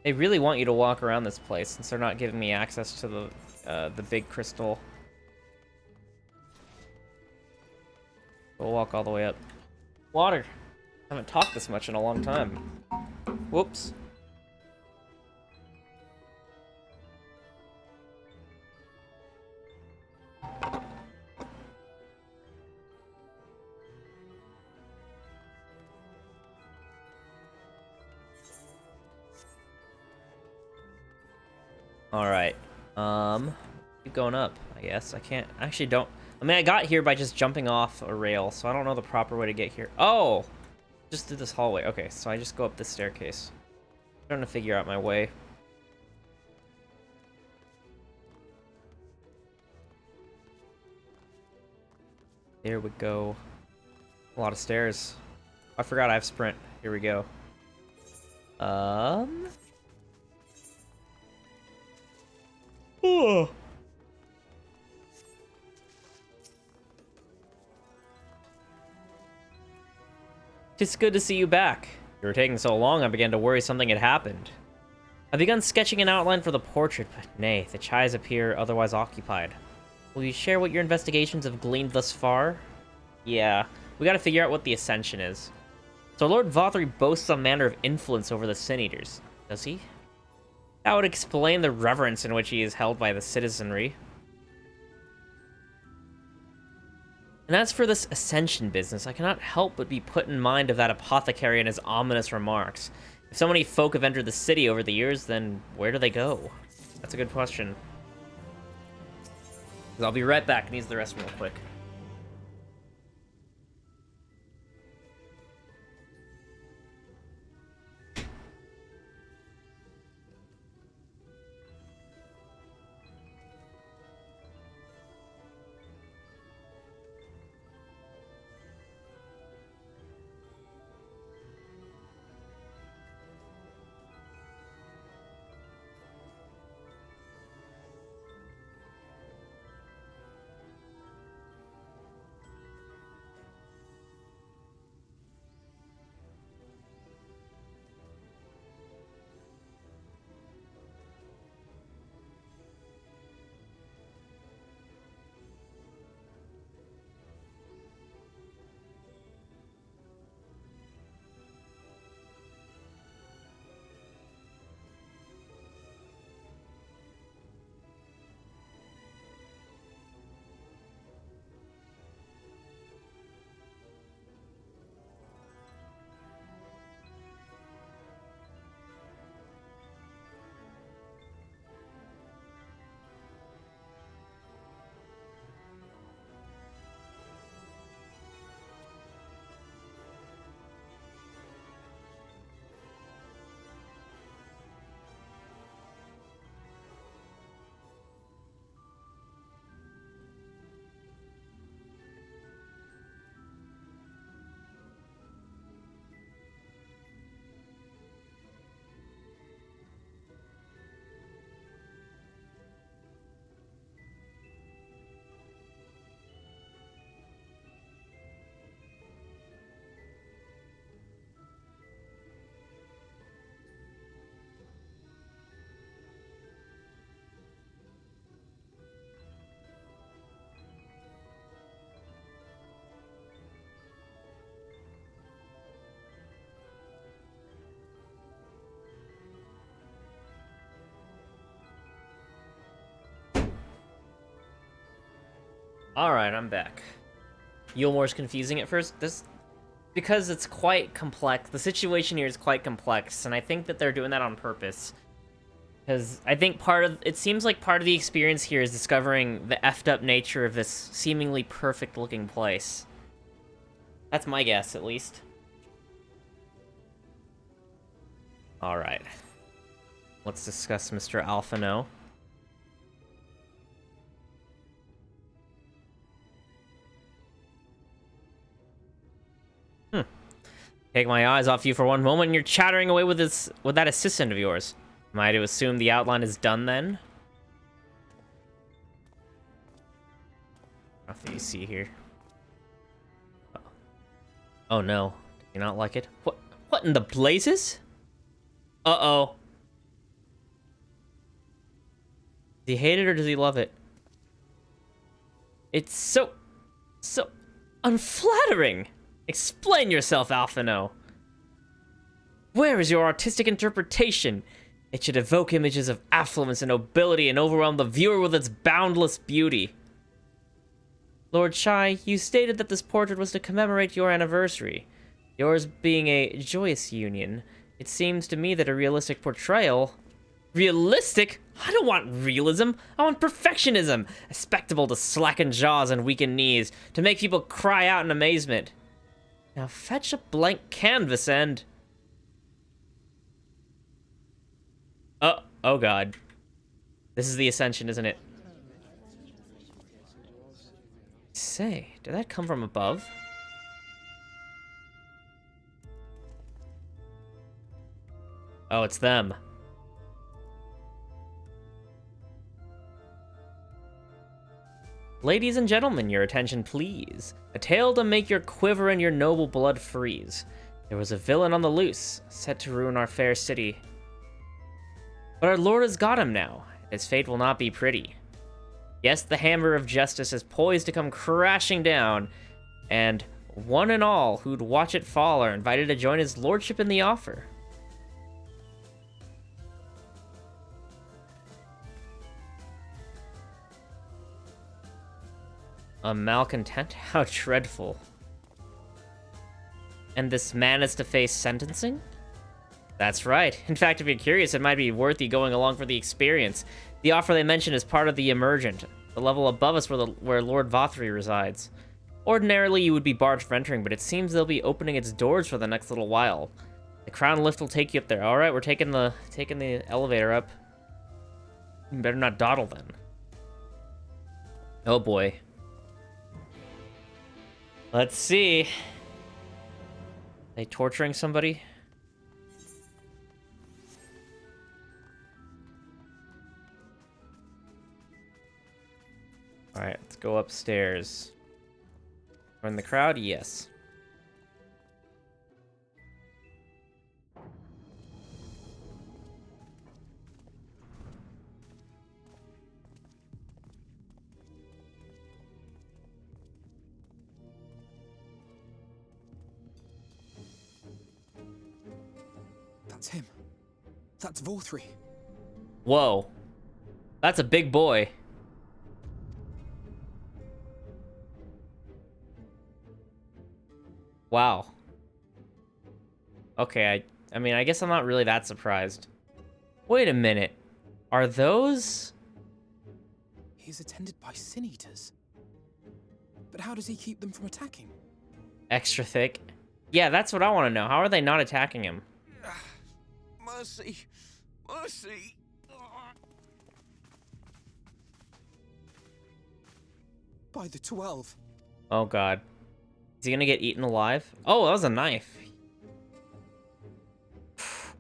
They really want you to walk around this place since they're not giving me access to the big crystal. We'll walk all the way up. Water. I haven't talked this much in a long time. Whoops. Alright. Keep going up, I guess. I can't... Actually, don't... I mean, I got here by just jumping off a rail, so I don't know the proper way to get here. Oh! Just did this hallway. Okay, so I just go up this staircase. I'm trying to figure out my way. There we go. A lot of stairs. I forgot I have sprint. Here we go. Oh. It's good to see you back. You were taking so long, I began to worry something had happened. I've begun sketching an outline for the portrait, but nay, the chais appear otherwise occupied. Will you share what your investigations have gleaned thus far? Yeah, we gotta figure out what the Ascension is. So Lord Vothry boasts some manner of influence over the Sin Eaters, does he? That would explain the reverence in which he is held by the citizenry. And as for this Ascension business, I cannot help but be put in mind of that apothecary and his ominous remarks. If so many folk have entered the city over the years, then where do they go? That's a good question. I'll be right back. I need the restroom real quick. Alright, I'm back. Yulmore's confusing at first. Because it's quite complex. The situation here is quite complex, and I think that they're doing that on purpose. Because I think it seems like part of the experience here is discovering the effed up nature of this seemingly perfect looking place. That's my guess, at least. Alright. Let's discuss Mr. Alphino. Take my eyes off you for one moment, and you're chattering away with that assistant of yours. Am I to assume the outline is done then? Nothing you see here. Oh no. Do you not like it? What in the blazes? Uh-oh. Does he hate it or does he love it? It's so unflattering. Explain yourself, Alphino. Where is your artistic interpretation? It should evoke images of affluence and nobility and overwhelm the viewer with its boundless beauty. Lord Shai, you stated that this portrait was to commemorate your anniversary. Yours being a joyous union, it seems to me that a realistic portrayal... Realistic? I don't want realism. I want perfectionism. A spectacle to slacken jaws and weaken knees, to make people cry out in amazement. Now fetch a blank canvas and... Oh god. This is the Ascension, isn't it? Say, did that come from above? Oh, it's them. Ladies and gentlemen, your attention please. A tale to make your quiver and your noble blood freeze. There was a villain on the loose, set to ruin our fair city. But our lord has got him now. His fate will not be pretty. Yes, the hammer of justice is poised to come crashing down, and one and all who'd watch it fall are invited to join his lordship in the offer. A malcontent? How dreadful. And this man is to face sentencing? That's right. In fact, if you're curious, it might be worth you going along for the experience. The offer they mentioned is part of the Emergent, the level above us where Lord Vothry resides. Ordinarily, you would be barred from entering, but it seems they'll be opening its doors for the next little while. The crown lift will take you up there. All right, we're taking the elevator up. You better not dawdle then. Oh boy. Let's see. They torturing somebody? Alright, let's go upstairs. We're in the crowd? Yes. That's him. That's Vothry. Whoa. That's a big boy. Wow. Okay, I mean, I guess I'm not really that surprised. Wait a minute. Are those... He's attended by sin eaters. But how does he keep them from attacking? extra thick? Yeah, that's what I want to know. How are they not attacking him? Mercy. Mercy. By the 12. Oh, God. Is he gonna get eaten alive? Oh, that was a knife.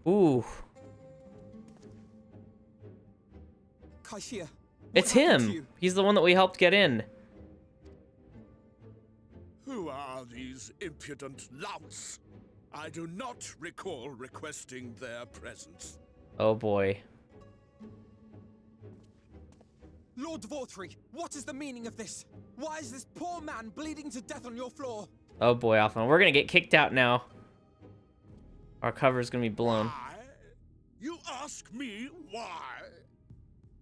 Ooh. Kaishia, It's him. He's the one that we helped get in. Who are these impudent louts? I do not recall requesting their presence. Oh, boy. Lord Vothry, what is the meaning of this? Why is this poor man bleeding to death on your floor? Oh, boy, Alpha. We're gonna get kicked out now. Our cover's gonna be blown. Why? You ask me why?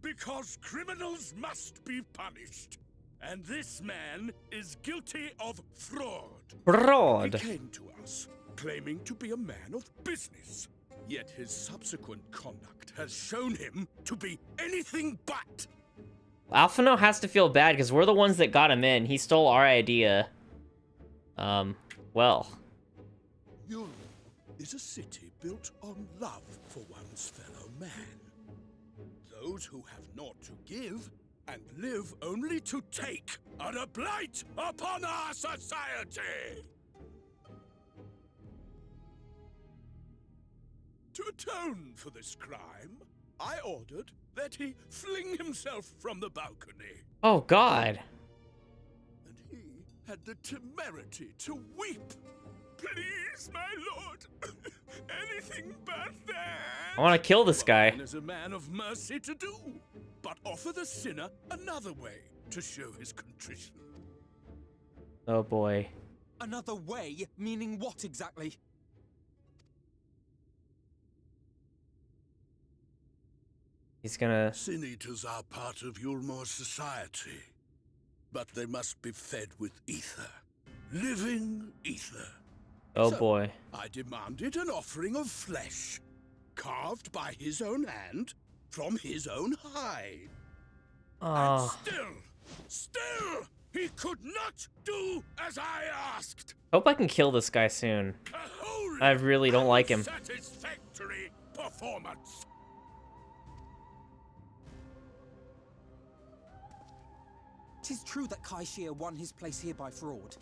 Because criminals must be punished. And this man is guilty of fraud. Fraud. He came to us claiming to be a man of business. Yet his subsequent conduct has shown him to be anything but. Alphino has to feel bad because we're the ones that got him in. He stole our idea. Well. Yulin is a city built on love for one's fellow man. Those who have naught to give and live only to take are a blight upon our society. To atone for this crime, I ordered that he fling himself from the balcony. Oh, God. And he had the temerity to weep. Please, my lord, anything but that. I want to kill this guy. Is a man of mercy to do, but offer the sinner another way to show his contrition. Oh, boy. Another way? Meaning what exactly? He's gonna... Sin eaters are part of Yulmore's society, but they must be fed with ether. Living ether. Oh, So, boy. I demanded an offering of flesh, carved by his own hand, from his own hide. And Oh, still, he could not do as I asked. hope I can kill this guy soon. A wholly I really don't like him. unsatisfactory performance. Tis true that Kai Shia won his place here by fraud,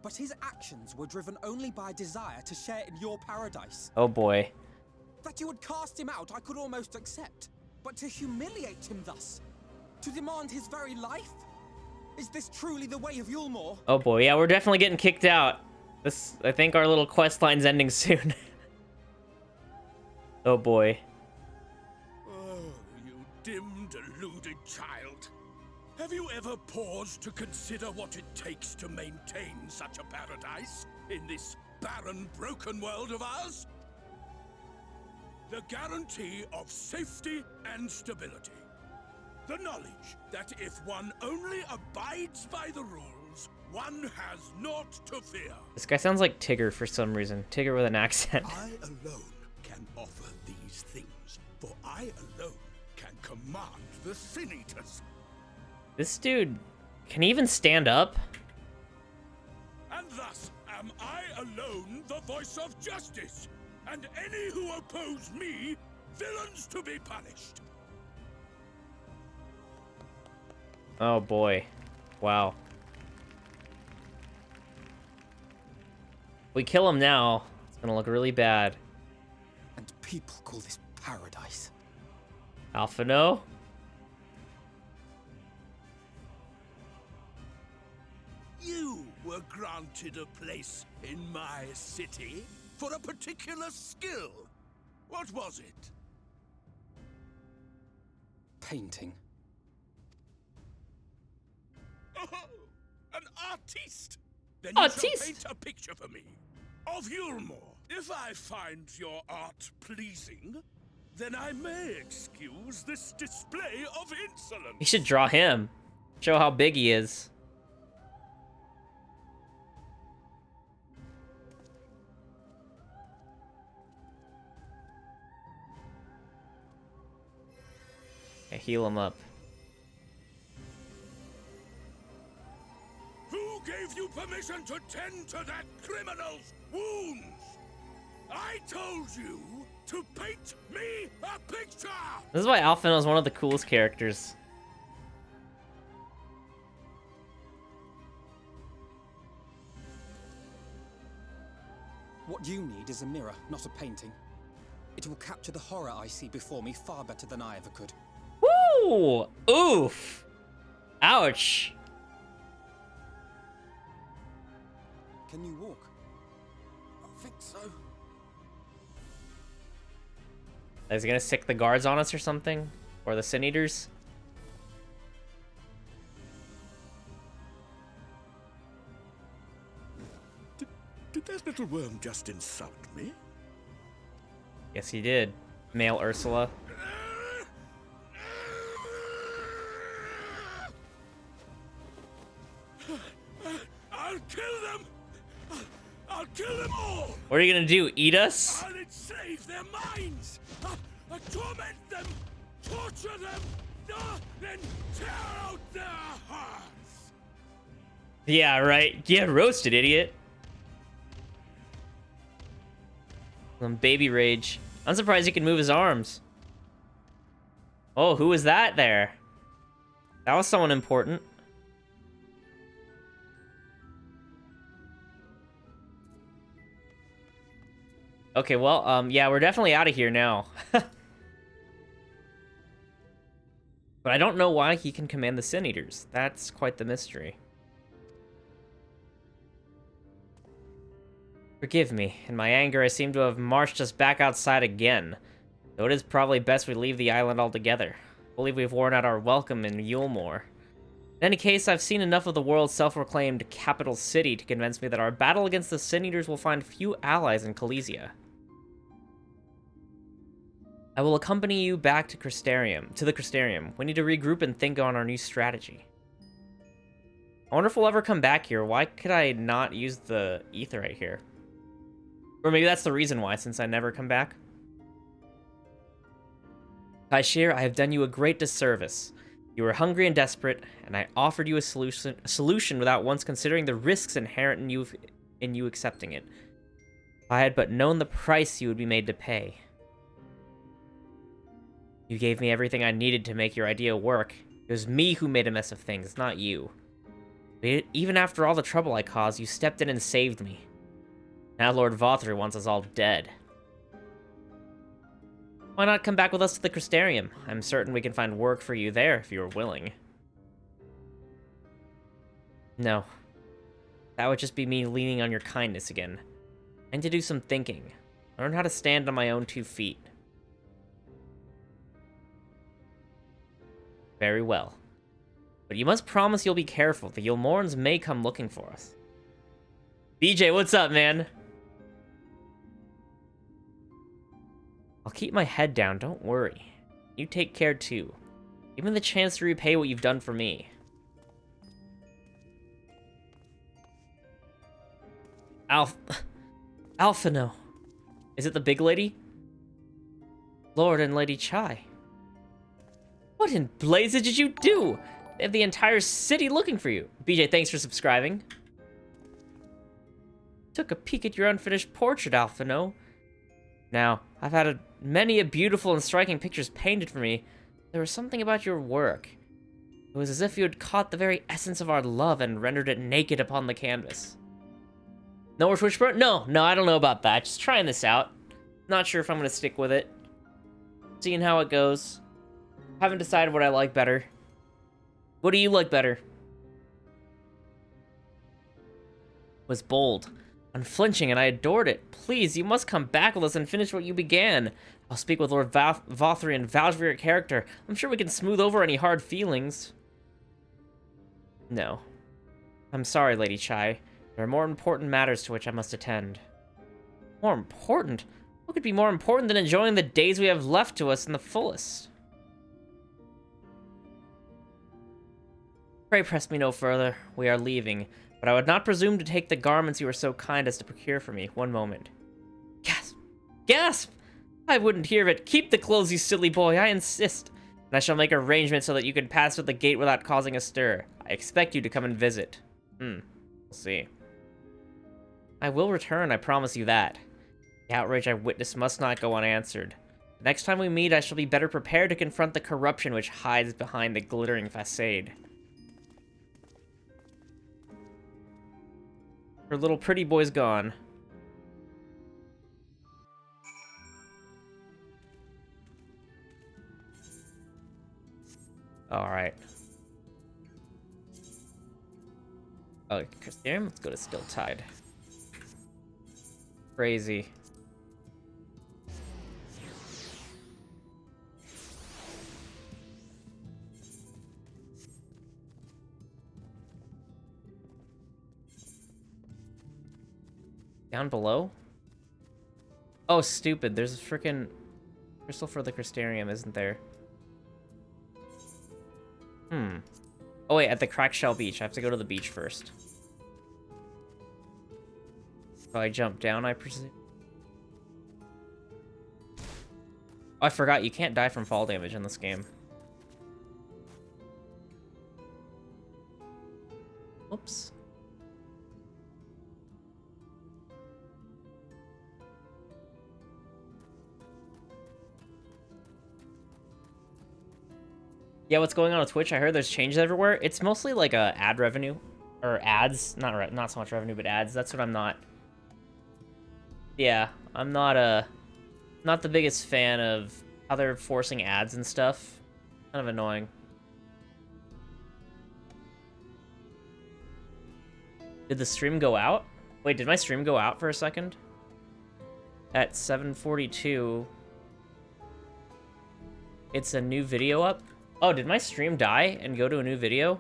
but his actions were driven only by a desire to share in your paradise. Oh boy. That you would cast him out I could almost accept, but to humiliate him thus, to demand his very life? Is this truly the way of Yulmore? Oh boy, yeah, we're definitely getting kicked out. I think our little quest line's ending soon. Oh boy. Oh, you dim, deluded child. Have you ever paused to consider what it takes to maintain such a paradise in this barren, broken world of ours? The guarantee of safety and stability. The knowledge that if one only abides by the rules, one has naught to fear. This guy sounds like Tigger for some reason. Tigger with an accent. I alone can offer these things, for I alone can command the Sin Eaters. This dude, can he even stand up? And thus am I alone the voice of justice, and any who oppose me, villains to be punished. Oh boy. Wow. We kill him now, it's gonna look really bad. And people call this paradise. Alphino? You were granted a place in my city for a particular skill. What was it? Painting. Oh, an artiste! Then you Artiste? shall paint a picture for me of Yulmore. If I find your art pleasing, then I may excuse this display of insolence. You should draw him. Show how big he is. Okay, heal him up. Who gave you permission to tend to that criminal's wounds? I told you to paint me a picture! This is why Alphino is one of the coolest characters. What you need is a mirror, not a painting. It will capture the horror I see before me far better than I ever could. Woo! Oof! Ouch! Can you walk? I think so. Is he gonna sick the guards on us or something? Or the Sin Eaters? Did that little worm just insult me? Yes, he did. Male Ursula. I'll kill them! I'll kill them all! What are you gonna do? Eat us? I'll enslave their minds! I'll torment them! Torture them! Then tear out their hearts! Yeah, right. Yeah, roasted, idiot. Some baby rage. I'm surprised he can move his arms. Oh, who was that there? That was someone important. Okay, well, yeah, we're definitely out of here now. But I don't know why he can command the Sin Eaters. That's quite the mystery. Forgive me. In my anger, I seem to have marched us back outside again. Though it is probably best we leave the island altogether. I believe we've worn out our welcome in Yulmore. In any case, I've seen enough of the world's self-proclaimed capital city to convince me that our battle against the Sin Eaters will find few allies in Calesia. I will accompany you back to the Crystarium. We need to regroup and think on our new strategy. I wonder if we'll ever come back here. Why could I not use the Aetheryte here? Or maybe that's the reason why, since I never come back. Taishir, I have done you a great disservice. You were hungry and desperate, and I offered you a solution without once considering the risks inherent in you accepting it. If I had but known the price you would be made to pay. You gave me everything I needed to make your idea work. It was me who made a mess of things, not you. But even after all the trouble I caused, you stepped in and saved me. Now Lord Vothri wants us all dead. Why not come back with us to the Crystarium? I'm certain we can find work for you there if you are willing. No. That would just be me leaning on your kindness again. I need to do some thinking. Learn how to stand on my own 2 feet. Very well. But you must promise you'll be careful. The Yulmorans may come looking for us. BJ, what's up, man? I'll keep my head down, don't worry. You take care too. Give me the chance to repay what you've done for me. Alphino. Is it the big lady? Lord and Lady Chai. What in blazes did you do? They have the entire city looking for you. BJ, thanks for subscribing. Took a peek at your unfinished portrait, Alphino. Now, I've had many beautiful and striking pictures painted for me. There was something about your work. It was as if you had caught the very essence of our love and rendered it naked upon the canvas. No more Twitch Pro? No, I don't know about that. Just trying this out. Not sure if I'm going to stick with it. Seeing how it goes. Haven't decided what I like better. What do you like better? Was bold, unflinching, and I adored it. Please, you must come back with us and finish what you began. I'll speak with Lord Vothri and vouch for your character. I'm sure we can smooth over any hard feelings. No. I'm sorry, Lady Chai. There are more important matters to which I must attend. More important? What could be more important than enjoying the days we have left to us in the fullest? Pray press me no further. We are leaving, but I would not presume to take the garments you were so kind as to procure for me. One moment. Gasp! Gasp! I wouldn't hear of it. Keep the clothes, you silly boy. I insist. And I shall make arrangements so that you can pass through the gate without causing a stir. I expect you to come and visit. We'll see. I will return, I promise you that. The outrage I witnessed must not go unanswered. The next time we meet, I shall be better prepared to confront the corruption which hides behind the glittering facade. Her little pretty boy's gone. Alright. Oh, Crystarium? Let's go to Still Tide. Crazy. Down below? Oh, stupid. There's a freaking crystal for the Crystarium, isn't there? Oh, wait, at the Crackshell Beach. I have to go to the beach first. So I jump down, I presume. Oh, I forgot. You can't die from fall damage in this game. Oops. Yeah, what's going on with Twitch? I heard there's changes everywhere. It's mostly like ad revenue. Or ads. Not so much revenue, but ads. That's what I'm not. Yeah, I'm not the biggest fan of how they're forcing ads and stuff. Kind of annoying. Did the stream go out? Wait, did my stream go out for a second? At 7:42. It's a new video up? Oh, did my stream die and go to a new video?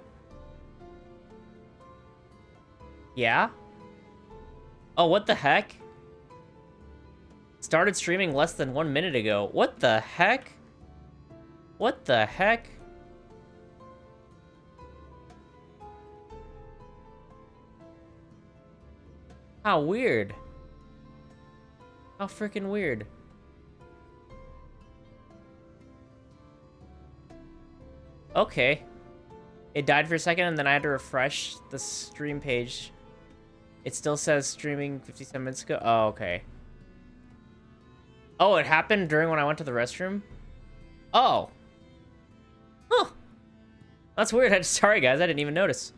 Yeah? Oh, what the heck? Started streaming less than 1 minute ago. What the heck? What the heck? How weird. How freaking weird. Okay. It died for a second, and then I had to refresh the stream page. It still says streaming 57 minutes ago. Oh, okay. Oh, it happened during when I went to the restroom? Oh. Huh. That's weird. Sorry, guys. I didn't even notice.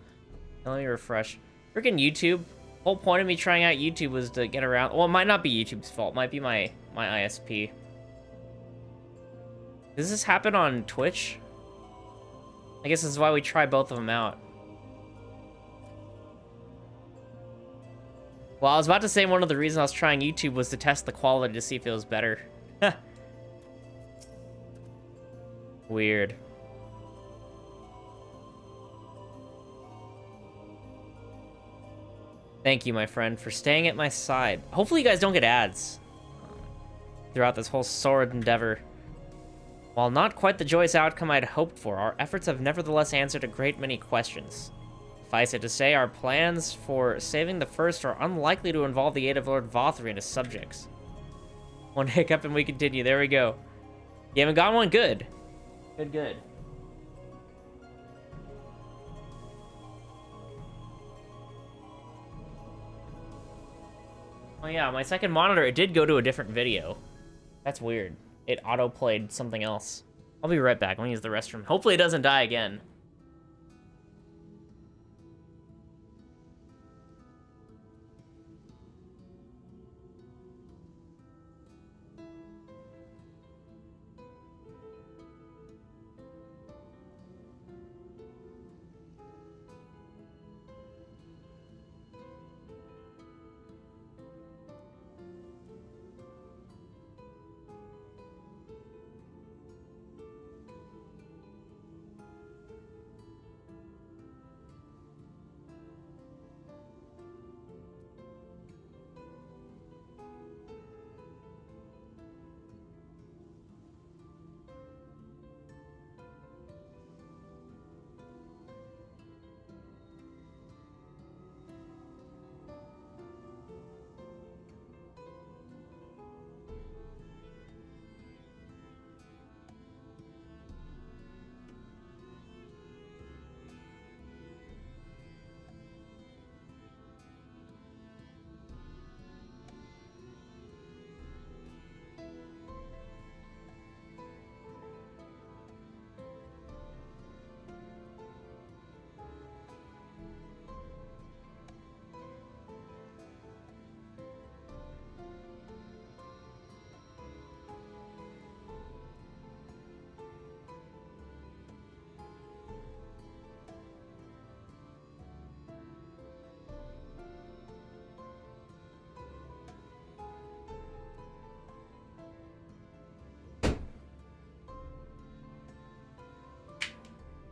Now, let me refresh. Freaking YouTube. Whole point of me trying out YouTube was to get around. Well, it might not be YouTube's fault. It might be my ISP. Does this happen on Twitch? I guess this is why we try both of them out. Well, I was about to say one of the reasons I was trying YouTube was to test the quality to see if it was better. Weird. Thank you, my friend, for staying at my side. Hopefully you guys don't get ads throughout this whole sword endeavor. While not quite the joyous outcome I'd hoped for, our efforts have nevertheless answered a great many questions. Suffice it to say, our plans for saving the First are unlikely to involve the aid of Lord Vothri and his subjects. One hiccup and we continue. There we go. You haven't gotten one? Good. Good. Oh yeah, my second monitor, it did go to a different video. That's weird. It auto-played something else. I'll be right back. I'm gonna use the restroom. Hopefully it doesn't die again.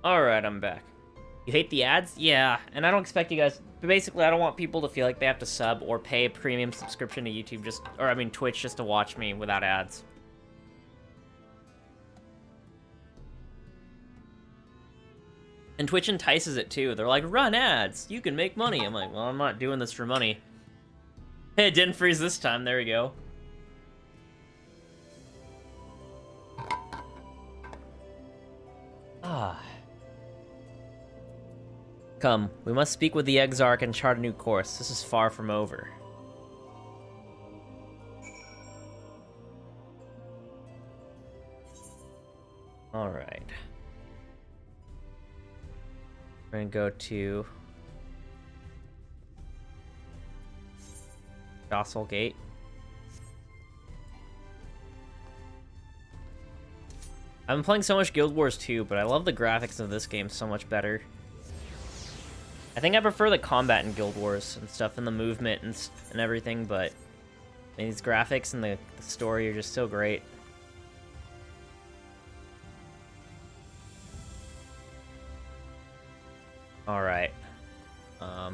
Alright, I'm back. You hate the ads? Yeah, and I don't expect you guys... Basically, I don't want people to feel like they have to sub or pay a premium subscription to YouTube just... Or, I mean, Twitch just to watch me without ads. And Twitch entices it, too. They're like, run ads! You can make money! I'm like, well, I'm not doing this for money. Hey, it didn't freeze this time. There we go. Ah... Come, we must speak with the Exarch and chart a new course. This is far from over. Alright. We're gonna go to... Docile Gate. I've been playing so much Guild Wars 2, but I love the graphics of this game so much better. I think I prefer the combat in Guild Wars and stuff, and the movement and everything, but these graphics and the story are just so great. Alright. I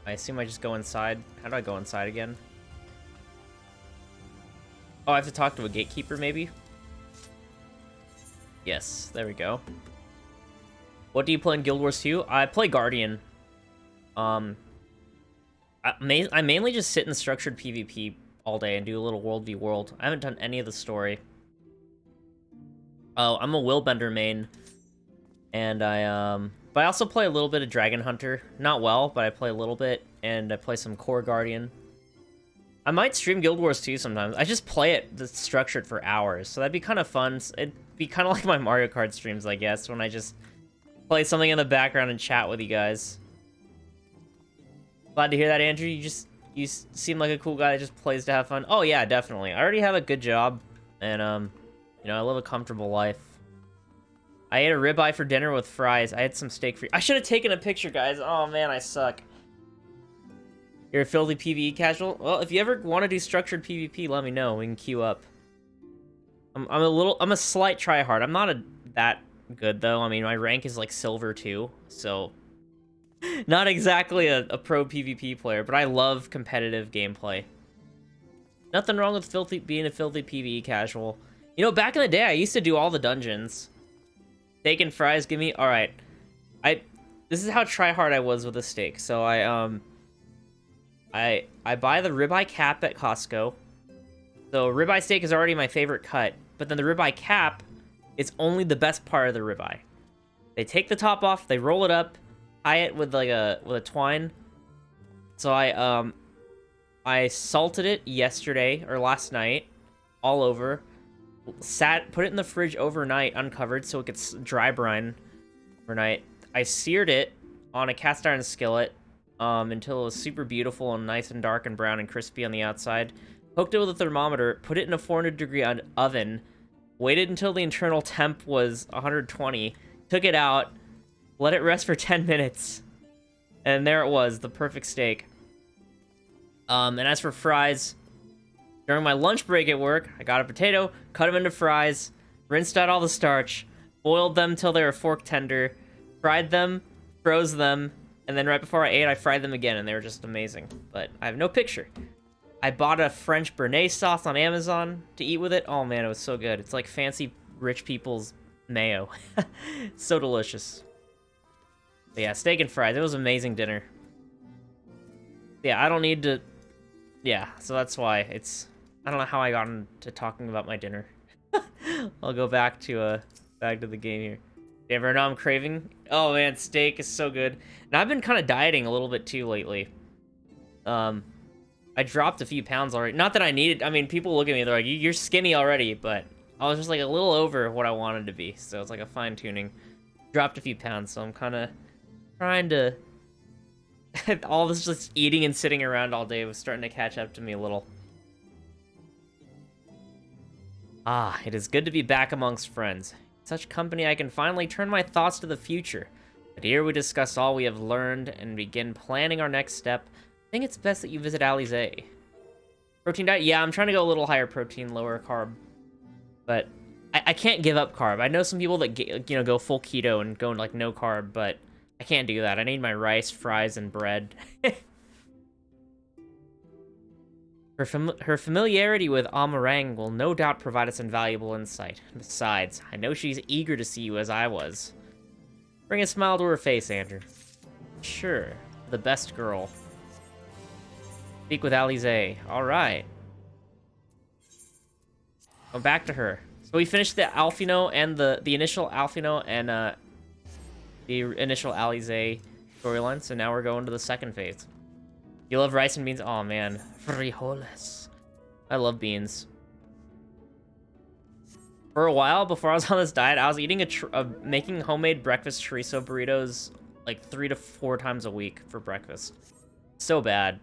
assume I just go inside. How do I go inside again? Oh, I have to talk to a gatekeeper, maybe? Yes, there we go. What do you play in Guild Wars 2? I play Guardian. I mainly just sit in structured PvP all day and do a little World v World. I haven't done any of the story. Oh, I'm a Willbender main, and but I also play a little bit of Dragon Hunter. Not well, but I play a little bit, and I play some Core Guardian. I might stream Guild Wars 2 sometimes. I just play it that's structured for hours, so that'd be kind of fun. It'd be kind of like my Mario Kart streams, I guess, when I just play something in the background and chat with you guys. Glad to hear that, Andrew. You seem like a cool guy that just plays to have fun. Oh yeah, definitely. I already have a good job, and you know, I live a comfortable life. I ate a ribeye for dinner with fries. I had some steak free. I should have taken a picture, guys. Oh man, I suck. You're a filthy PvE casual? Well, if you ever want to do structured PvP, let me know. We can queue up. I'm a slight tryhard. I'm not that good though. I mean, my rank is like silver 2, so not exactly a pro PvP player, but I love competitive gameplay. Nothing wrong with being a filthy PvE casual. You know, back in the day, I used to do all the dungeons. Steak and fries, give me... Alright. This is how tryhard I was with a steak. So I buy the ribeye cap at Costco. So ribeye steak is already my favorite cut, but then the ribeye cap is only the best part of the ribeye. They take the top off, they roll it up, tie it with like a twine. So I salted it yesterday or last night, all over. Put it in the fridge overnight, uncovered, so it gets dry brine overnight. I seared it on a cast iron skillet until it was super beautiful and nice and dark and brown and crispy on the outside. Hooked it with a thermometer, put it in a 400-degree oven, waited until the internal temp was 120, took it out, let it rest for 10 minutes, and there it was, the perfect steak. And as for fries, during my lunch break at work, I got a potato, cut them into fries, rinsed out all the starch, boiled them till they were fork tender, fried them, froze them, and then right before I ate, I fried them again, and they were just amazing. But I have no picture. I bought a French béarnaise sauce on Amazon to eat with it. Oh man, it was so good. It's like fancy rich people's mayo. So delicious. But yeah, steak and fries. It was an amazing dinner. Yeah, I don't need to... Yeah, so that's why it's... I don't know how I got into talking about my dinner. I'll go back to the game here. You ever know I'm craving? Oh man, steak is so good. And I've been kind of dieting a little bit too lately. I dropped a few pounds already. Not that I needed. I mean, people look at me, they're like, "You're skinny already," but I was just like a little over what I wanted to be. So it's like a fine tuning. Dropped a few pounds, so I'm kind of trying to. All this just eating and sitting around all day was starting to catch up to me a little. Ah, it is good to be back amongst friends. Such company I can finally turn my thoughts to the future. But here we discuss all we have learned and begin planning our next step. I think it's best that you visit Alizé. Protein diet? Yeah, I'm trying to go a little higher protein, lower carb. But I can't give up carb. I know some people that go full keto and go like no carb, but I can't do that. I need my rice, fries, and bread. Her familiarity with Amarang will no doubt provide us invaluable insight. Besides, I know she's eager to see you as I was. Bring a smile to her face, Andrew. Sure, the best girl. Speak with Alizé. Alright. Go back to her. So we finished the Alfino and the initial Alfino and the initial Alizé storyline, so now we're going to the second phase. You love rice and beans? Oh man. Frijoles. I love beans. For a while, before I was on this diet, I was eating making homemade breakfast chorizo burritos like 3 to 4 times a week for breakfast. So bad.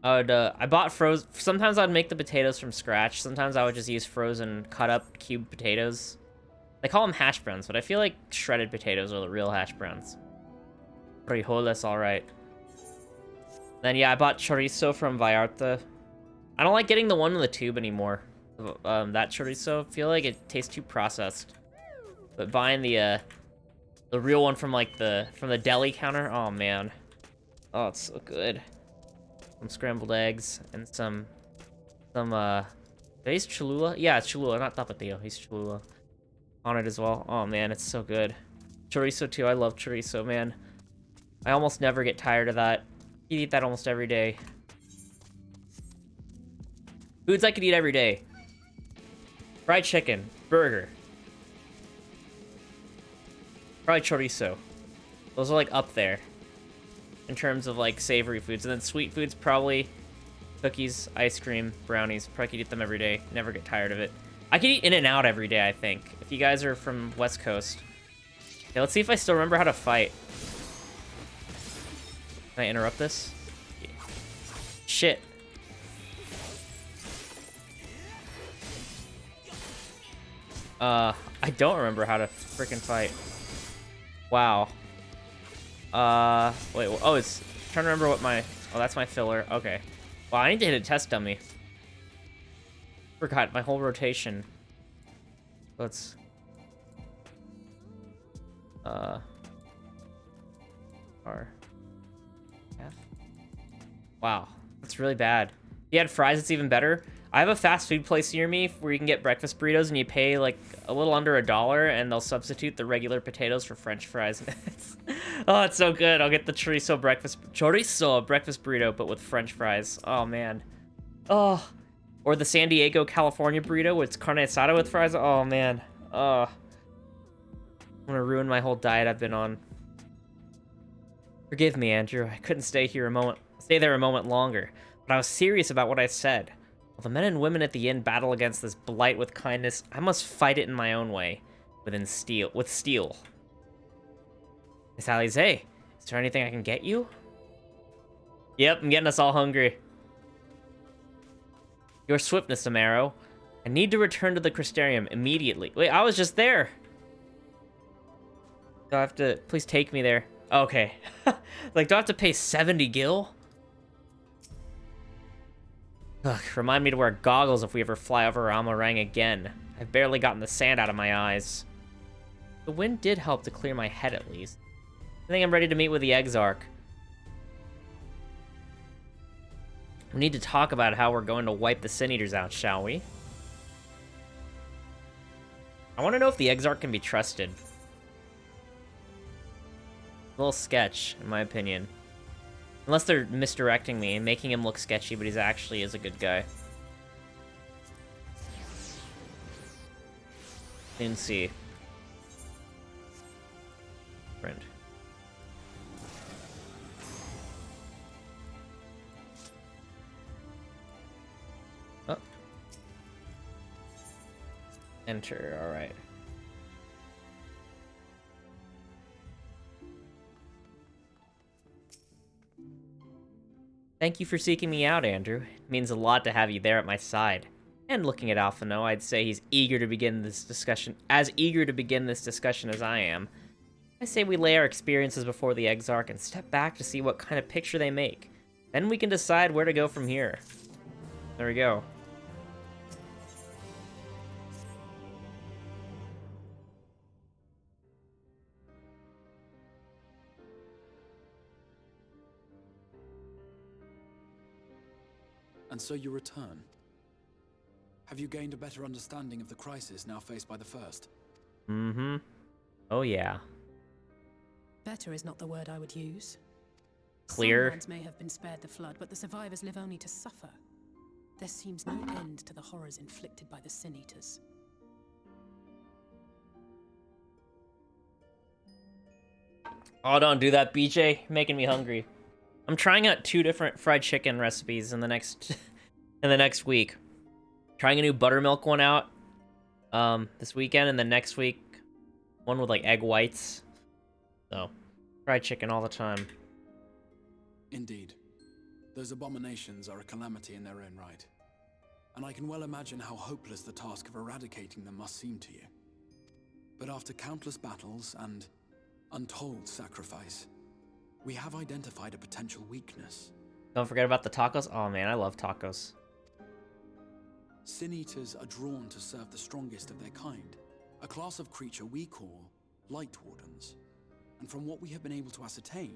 I bought frozen. Sometimes I'd make the potatoes from scratch. Sometimes I would just use frozen, cut up cube potatoes. They call them hash browns, but I feel like shredded potatoes are the real hash browns. Frijoles, all right. Then yeah, I bought chorizo from Vallarta. I don't like getting the one in the tube anymore. That chorizo, I feel like it tastes too processed. But buying the real one from like from the deli counter, oh man, oh it's so good. Some scrambled eggs and some is Cholula? Yeah, it's Cholula, not Tapatio. He's Cholula on it as well. Oh man, it's so good. Chorizo too. I love chorizo, man. I almost never get tired of that. You eat that almost every day. Foods I could eat every day. Fried chicken, burger, fried chorizo. Those are like up there in terms of like savory foods. And then sweet foods, probably cookies, ice cream, brownies. Probably could eat them every day. Never get tired of it. I could eat In-N-Out every day, I think. If you guys are from West Coast. Okay, let's see if I still remember how to fight. Can I interrupt this? Yeah. Shit. I don't remember how to freaking fight. Wow. Wait, oh, it's trying to remember what my, oh, that's my filler. Okay. Well, I need to hit a test dummy. Forgot my whole rotation. Let's, R, F. Wow, that's really bad. If you had fries, it's even better. I have a fast food place near me where you can get breakfast burritos and you pay like a little under $1 and they'll substitute the regular potatoes for French fries. Oh, it's so good. I'll get the chorizo breakfast burrito, but with French fries. Oh man. Oh, or the San Diego, California burrito with carne asada with fries. Oh man. Oh, I'm gonna ruin my whole diet I've been on. Forgive me, Andrew. I couldn't stay there a moment longer, but I was serious about what I said. While the men and women at the inn battle against this blight with kindness, I must fight it in my own way, with steel. Miss Alize, is there anything I can get you? Yep, I'm getting us all hungry. Your swiftness, Amaro. I need to return to the Crystarium immediately. Wait, I was just there. Do I have to... Please take me there. Okay. Like, do I have to pay 70 gil? Ugh, remind me to wear goggles if we ever fly over Amarang again. I've barely gotten the sand out of my eyes. The wind did help to clear my head, at least. I think I'm ready to meet with the Exarch. We need to talk about how we're going to wipe the Sin Eaters out, shall we? I want to know if the Exarch can be trusted. A little sketch, in my opinion. Unless they're misdirecting me and making him look sketchy, but he's actually is a good guy. Soon see. Friend. Oh. Enter, alright. Thank you for seeking me out, Andrew. It means a lot to have you there at my side. And looking at Alphino, I'd say he's eager to begin this discussion, as I am. I say we lay our experiences before the Exarch and step back to see what kind of picture they make. Then we can decide where to go from here. There we go. And so you return. Have you gained a better understanding of the crisis now faced by the First? Mm-hmm. Oh, yeah. Better is not the word I would use. Clear. Some lands may have been spared the flood, but the survivors live only to suffer. There seems no end to the horrors inflicted by the Sin Eaters. Oh, don't do that, BJ. You're making me hungry. I'm trying out 2 different fried chicken recipes in the next week. Trying a new buttermilk one out this weekend, and then next week one with like egg whites. So, fried chicken all the time. Indeed. Those abominations are a calamity in their own right. And I can well imagine how hopeless the task of eradicating them must seem to you. But after countless battles and untold sacrifice, we have identified a potential weakness. Don't forget about the tacos. Oh man, I love tacos. Sin Eaters are drawn to serve the strongest of their kind, a class of creature we call Light Wardens. And from what we have been able to ascertain,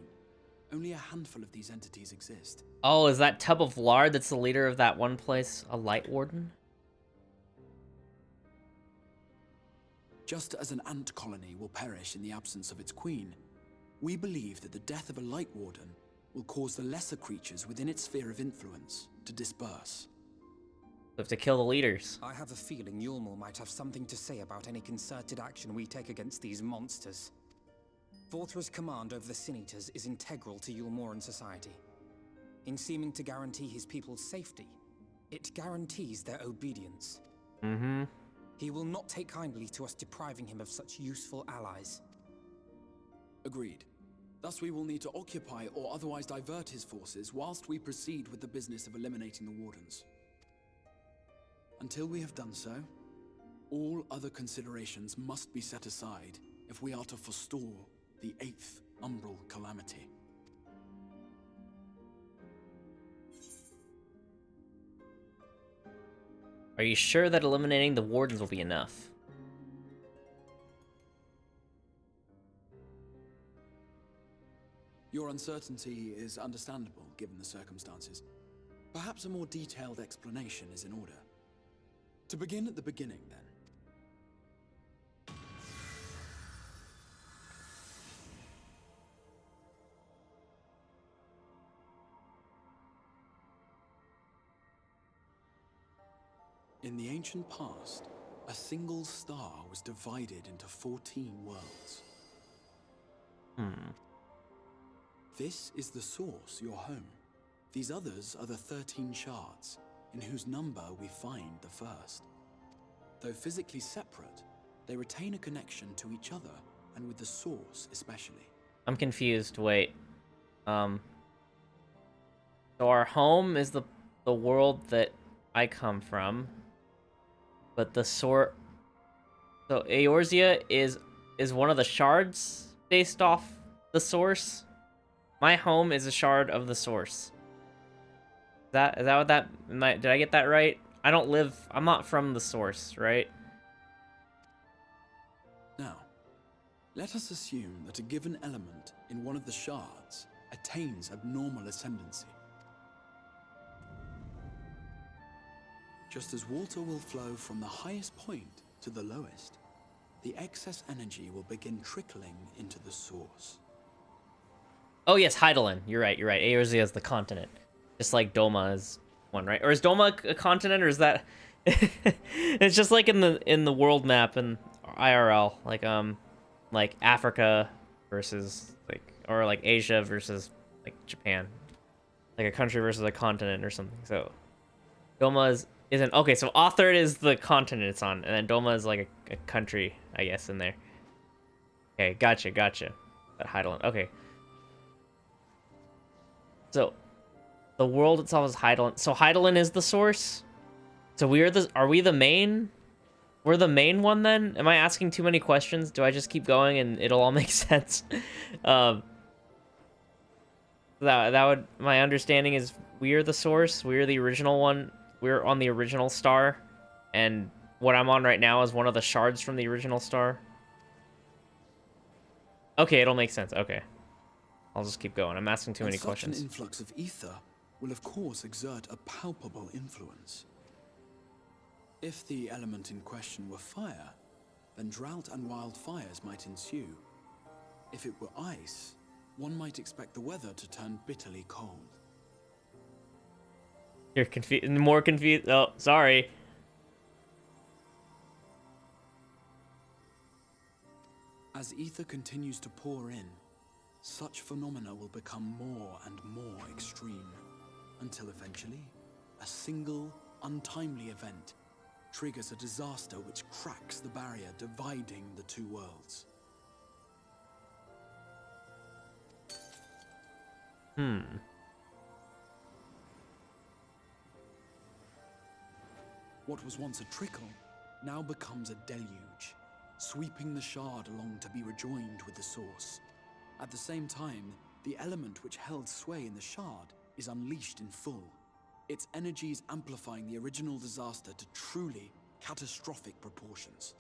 only a handful of these entities exist. Oh, is that Tub of Lard that's the leader of that one place a Light Warden? Just as an ant colony will perish in the absence of its queen, we believe that the death of a Light Warden will cause the lesser creatures within its sphere of influence to disperse. We have to kill the leaders. I have a feeling Yulmul might have something to say about any concerted action we take against these monsters. Vorthra's command over the Sin Eaters is integral to Yulmoran society. In seeming to guarantee his people's safety, it guarantees their obedience. Mm-hmm. He will not take kindly to us depriving him of such useful allies. Agreed. Thus we will need to occupy or otherwise divert his forces whilst we proceed with the business of eliminating the Wardens. Until we have done so, all other considerations must be set aside if we are to forestall the 8th Umbral Calamity. Are you sure that eliminating the Wardens will be enough? Your uncertainty is understandable given the circumstances. Perhaps a more detailed explanation is in order. To begin at the beginning, then. In the ancient past, a single star was divided into 14 worlds. This is the source, your home. These others are the 13 shards, in whose number we find the first. Though physically separate, they retain a connection to each other, and with the source especially. I'm confused. Wait. So our home is the world that I come from, but the So Eorzea is one of the shards based off the source. My home is a shard of the source. Is that what that... did I get that right? I'm not from the source, right? Now, let us assume that a given element in one of the shards attains abnormal ascendancy. Just as water will flow from the highest point to the lowest, the excess energy will begin trickling into the source. Oh yes, Hydaelyn. You're right. Eorzea is the continent. Just like Doma is one, right? Or is Doma a continent, or is that... It's just like in the world map in IRL, like Africa versus like Asia versus like Japan, like a country versus a continent or something. So Doma isn't okay. So Authard is the continent it's on, and then Doma is like a country, I guess, in there. Okay, gotcha. That Hydaelyn. Okay. So the world itself is Hydaelyn. So Hydaelyn is the source. So are we the main? We're the main one then? Am I asking too many questions? Do I just keep going and it'll all make sense? That would, my understanding is we're the source. We're the original one. We're on the original star. And what I'm on right now is one of the shards from the original star. Okay, it'll make sense. Okay. I'll just keep going. I'm asking too many questions. Such an influx of ether will of course exert a palpable influence. If the element in question were fire, then drought and wildfires might ensue. If it were ice, one might expect the weather to turn bitterly cold. You're more confused. Oh, sorry. As ether continues to pour in, such phenomena will become more and more extreme, until eventually, a single, untimely event triggers a disaster which cracks the barrier dividing the two worlds. What was once a trickle now becomes a deluge, sweeping the shard along to be rejoined with the source. At the same time, the element which held sway in the shard is unleashed in full, its energies amplifying the original disaster to truly catastrophic proportions.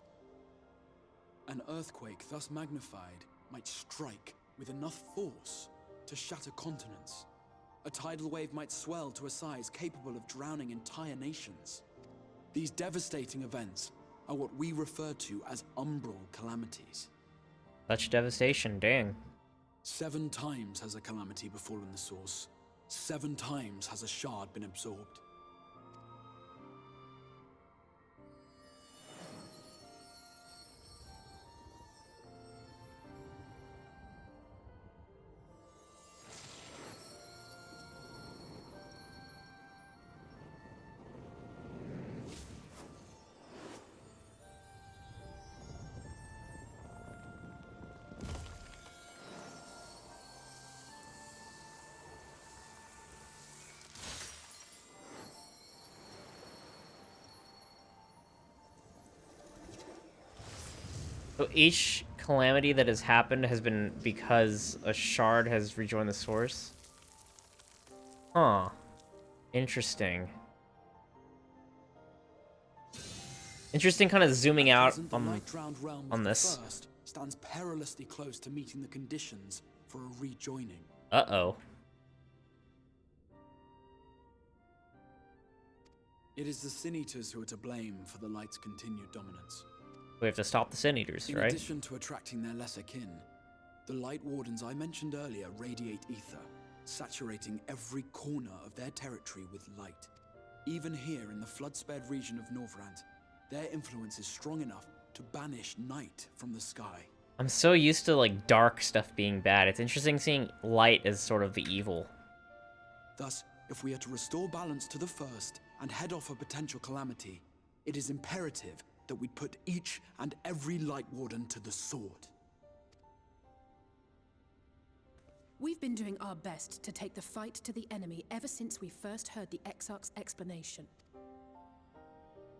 An earthquake thus magnified might strike with enough force to shatter continents. A tidal wave might swell to a size capable of drowning entire nations. These devastating events are what we refer to as umbral calamities. Such devastation, dang. 7 times has a calamity befallen the source. 7 times has a shard been absorbed. So each calamity that has happened has been because a shard has rejoined the source? Huh. Interesting. Interesting kind of zooming out The light-drowned realm on of the this. first stands perilously close to meeting the conditions for a rejoining. Uh-oh. It is the Sin Eaters who are to blame for the light's continued dominance. We have to stop the Sin Eaters, In right? addition to attracting their lesser kin, the Light Wardens I mentioned earlier radiate ether, saturating every corner of their territory with light. Even here in the flood-spared region of Norvrant, their influence is strong enough to banish night from the sky. I'm so used to, like, dark stuff being bad. It's interesting seeing light as sort of the evil. Thus, if we are to restore balance to the first and head off a potential calamity, it is imperative that we put each and every Light Warden to the sword. We've been doing our best to take the fight to the enemy ever since we first heard the Exarch's explanation.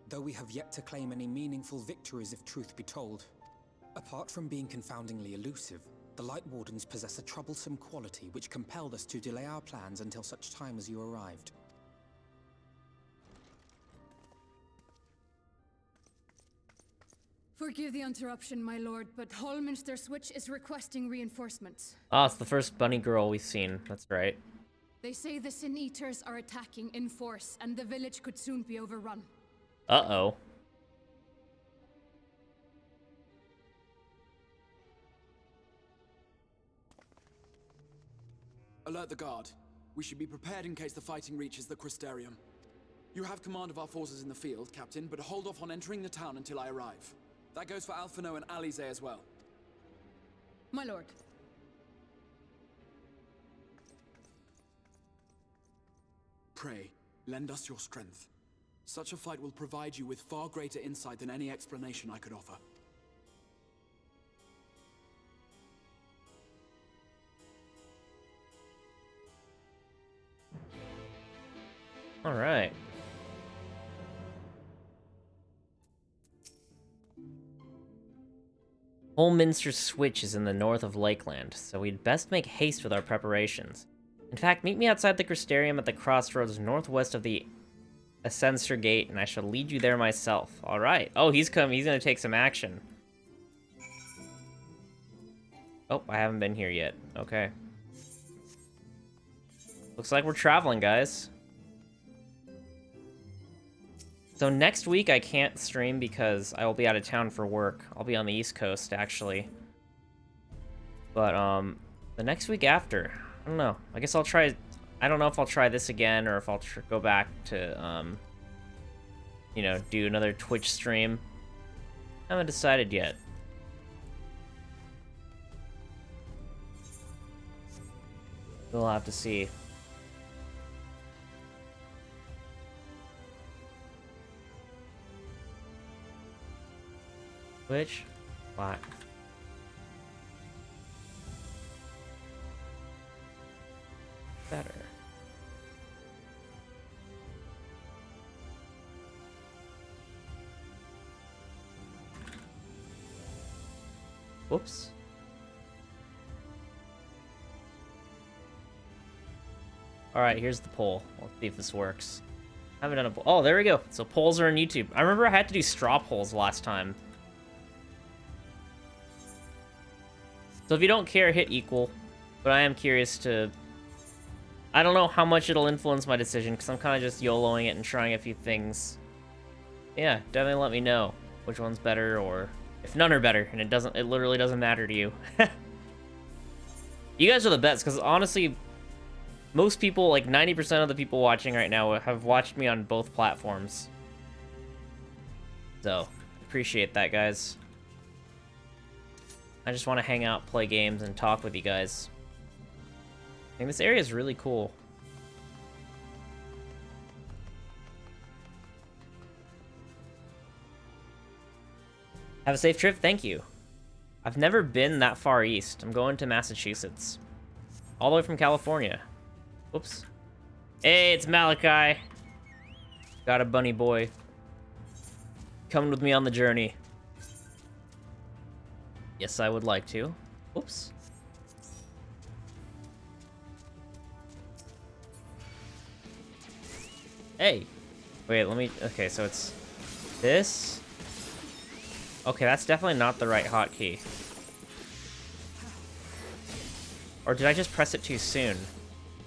Though we have yet to claim any meaningful victories if truth be told. Apart from being confoundingly elusive, the Light Wardens possess a troublesome quality which compelled us to delay our plans until such time as you arrived. Forgive the interruption, my lord, but Hallminster Switch is requesting reinforcements. Ah, it's the first bunny girl we've seen. That's right. They say the Sin Eaters are attacking in force, and the village could soon be overrun. Uh-oh. Alert the guard. We should be prepared in case the fighting reaches the Crystarium. You have command of our forces in the field, Captain, but hold off on entering the town until I arrive. That goes for Alphino and Alize as well. My lord. Pray, lend us your strength. Such a fight will provide you with far greater insight than any explanation I could offer. All right. Holminster Switch is in the north of Lakeland, so we'd best make haste with our preparations. In fact, meet me outside the Crystarium at the crossroads northwest of the Ascensor Gate, and I shall lead you there myself. Alright. Oh, he's come. He's gonna take some action. Oh, I haven't been here yet. Okay. Looks like we're traveling, guys. So next week I can't stream because I will be out of town for work. I'll be on the East Coast, actually. But, the next week after, I don't know. I guess I'll try... I don't know if I'll try this again or if I'll go back to, you know, do another Twitch stream. I haven't decided yet. We'll have to see. Which? Black. Better. Whoops. Alright, here's the poll. Let's see if this works. I haven't done a poll. Oh, there we go. So polls are on YouTube. I remember I had to do straw polls last time. So if you don't care, hit equal. But I am curious to... I don't know how much it'll influence my decision, because I'm kind of just YOLOing it and trying a few things. Yeah, definitely let me know which one's better, or if none are better, and it literally doesn't matter to you. You guys are the best, because honestly, most people, like 90% of the people watching right now, have watched me on both platforms. So, appreciate that, guys. I just want to hang out, play games, and talk with you guys. I think this area is really cool. Have a safe trip, thank you. I've never been that far east. I'm going to Massachusetts. All the way from California. Whoops. Hey, it's Malachi. Got a bunny boy. Coming with me on the journey. Yes, I would like to. Oops. Hey. Wait, let me... Okay, so it's this. Okay, that's definitely not the right hotkey. Or did I just press it too soon?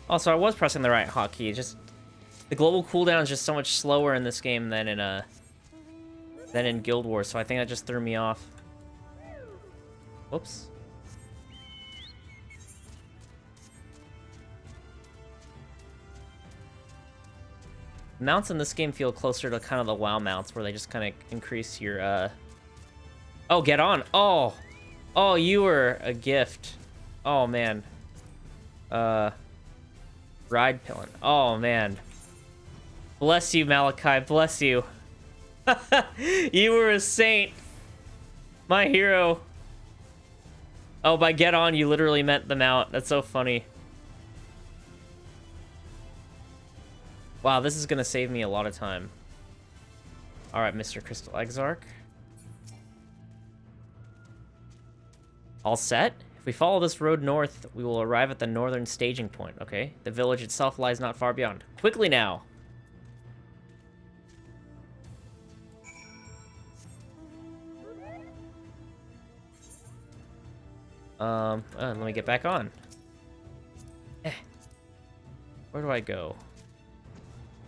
Also, I was pressing the right hotkey. Just the global cooldown is just so much slower in this game than in Guild Wars, so I think that just threw me off. Whoops. Mounts in this game feel closer to kind of the WoW mounts, where they just kind of increase your, Oh, get on! Oh! Oh, you were a gift. Oh, man. Ride Pillin. Oh, man. Bless you, Malachi. Bless you. You were a saint. My hero. Oh, by get on, you literally meant the mount. That's so funny. Wow, this is gonna save me a lot of time. Alright, Mr. Crystal Exarch. All set? If we follow this road north, we will arrive at the northern staging point, okay? The village itself lies not far beyond. Quickly now! Let me get back on. Where do I go?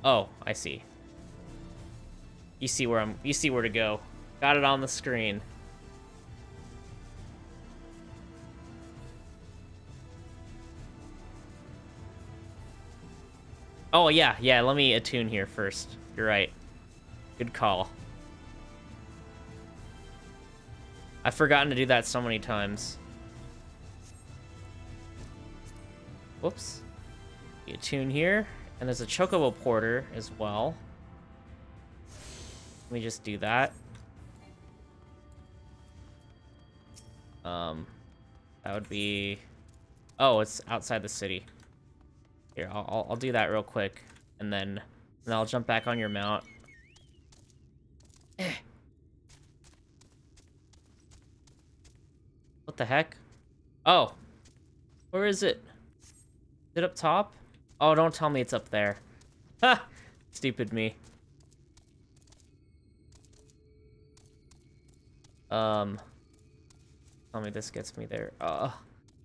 Oh, I see. You see where to go. Got it on the screen. Oh, yeah, let me attune here first. You're right. Good call. I've forgotten to do that so many times. Whoops. Attune here. And there's a Chocobo Porter as well. Let me just do that. That would be... Oh, it's outside the city. Here, I'll do that real quick, and then I'll jump back on your mount. What the heck? Oh, where is it? Is it up top? Oh, don't tell me it's up there. Ha! Stupid me. Tell me this gets me there.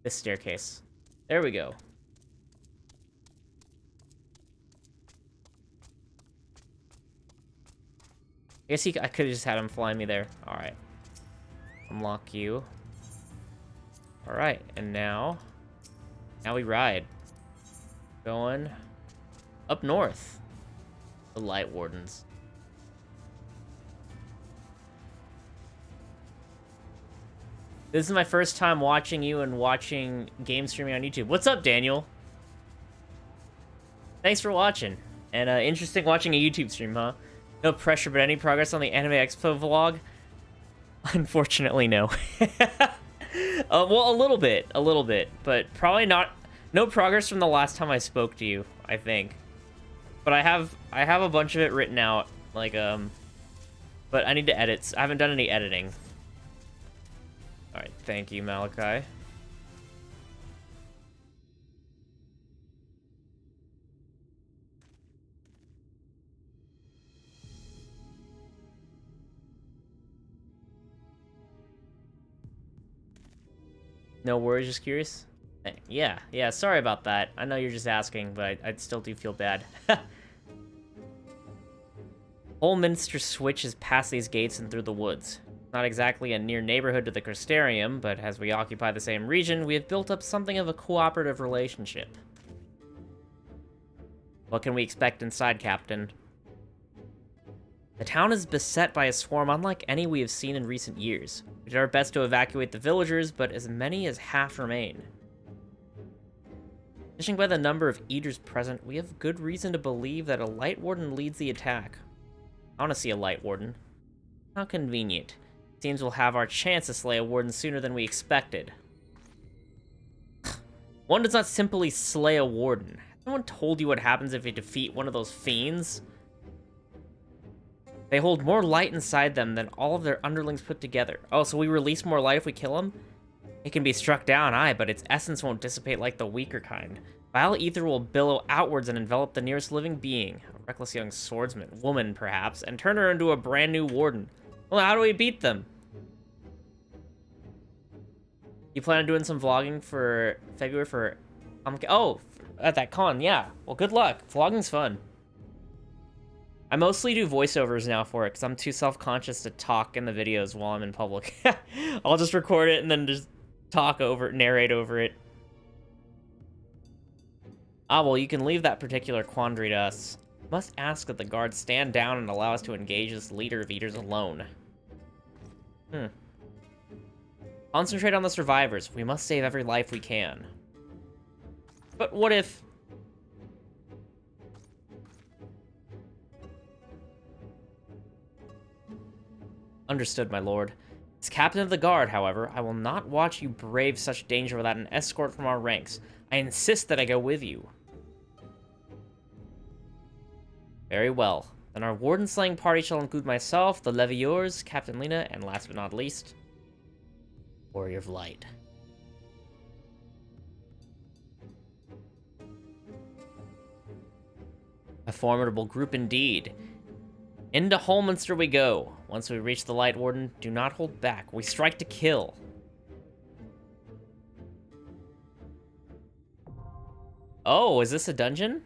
This staircase. There we go. I guess I could have just had him fly me there. Alright. Unlock you. Alright, and now we ride. Going up north. The Light Wardens. This is my first time watching you and watching game streaming on YouTube. What's up, Daniel? Thanks for watching. And interesting watching a YouTube stream, huh? No pressure, but any progress on the Anime Expo vlog? Unfortunately, no. Well, a little bit, but probably not. No progress from the last time I spoke to you, I think. But I have a bunch of it written out, like but I need to edit. I haven't done any editing. All right, thank you, Malachi. No worries, just curious. Yeah, sorry about that. I know you're just asking, but I still do feel bad. Holminster Switch is past these gates and through the woods. Not exactly a near neighborhood to the Crystarium, but as we occupy the same region, we have built up something of a cooperative relationship. What can we expect inside, Captain? The town is beset by a swarm unlike any we have seen in recent years. We did our best to evacuate the villagers, but as many as half remain. Judging by the number of eaters present, we have good reason to believe that a Light Warden leads the attack. I want to see a Light Warden. How convenient. Seems we'll have our chance to slay a Warden sooner than we expected. One does not simply slay a Warden. Has anyone told you what happens if you defeat one of those fiends? They hold more light inside them than all of their underlings put together. Oh, so we release more light if we kill them? It can be struck down, aye, but its essence won't dissipate like the weaker kind. Vile ether will billow outwards and envelop the nearest living being, a reckless young swordsman, woman perhaps, and turn her into a brand new warden. Well, how do we beat them? You plan on doing some vlogging for February for... oh, at that con, yeah. Well, good luck. Vlogging's fun. I mostly do voiceovers now for it, because I'm too self-conscious to talk in the videos while I'm in public. I'll just record it and then just talk over it, narrate over it. Ah, well, you can leave that particular quandary to us. Must ask that the guards stand down and allow us to engage this leader of eaters alone. Concentrate on the survivors. We must save every life we can. But what if... Understood, my lord. As captain of the guard, however, I will not watch you brave such danger without an escort from our ranks. I insist that I go with you. Very well. Then our warden-slaying party shall include myself, the Levieurs, Captain Lena, and last but not least, Warrior of Light. A formidable group indeed. Into Holminster we go. Once we reach the Light Warden, do not hold back. We strike to kill. Oh, is this a dungeon?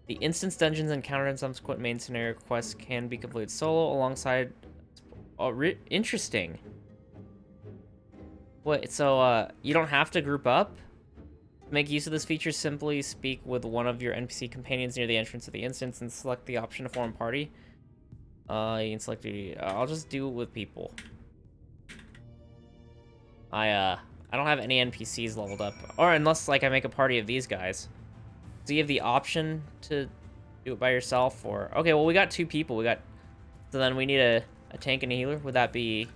The instance dungeons encountered in subsequent main scenario quests can be completed solo alongside... Oh, interesting. What, so, you don't have to group up? To make use of this feature, simply speak with one of your NPC companions near the entrance of the instance and select the option to form party. You can select I'll just do it with people. I don't have any NPCs leveled up. Or unless, like, I make a party of these guys. Do you have the option to do it by yourself, or... Okay, well, we got 2 people. We got... So then we need a tank and a healer. Would that be...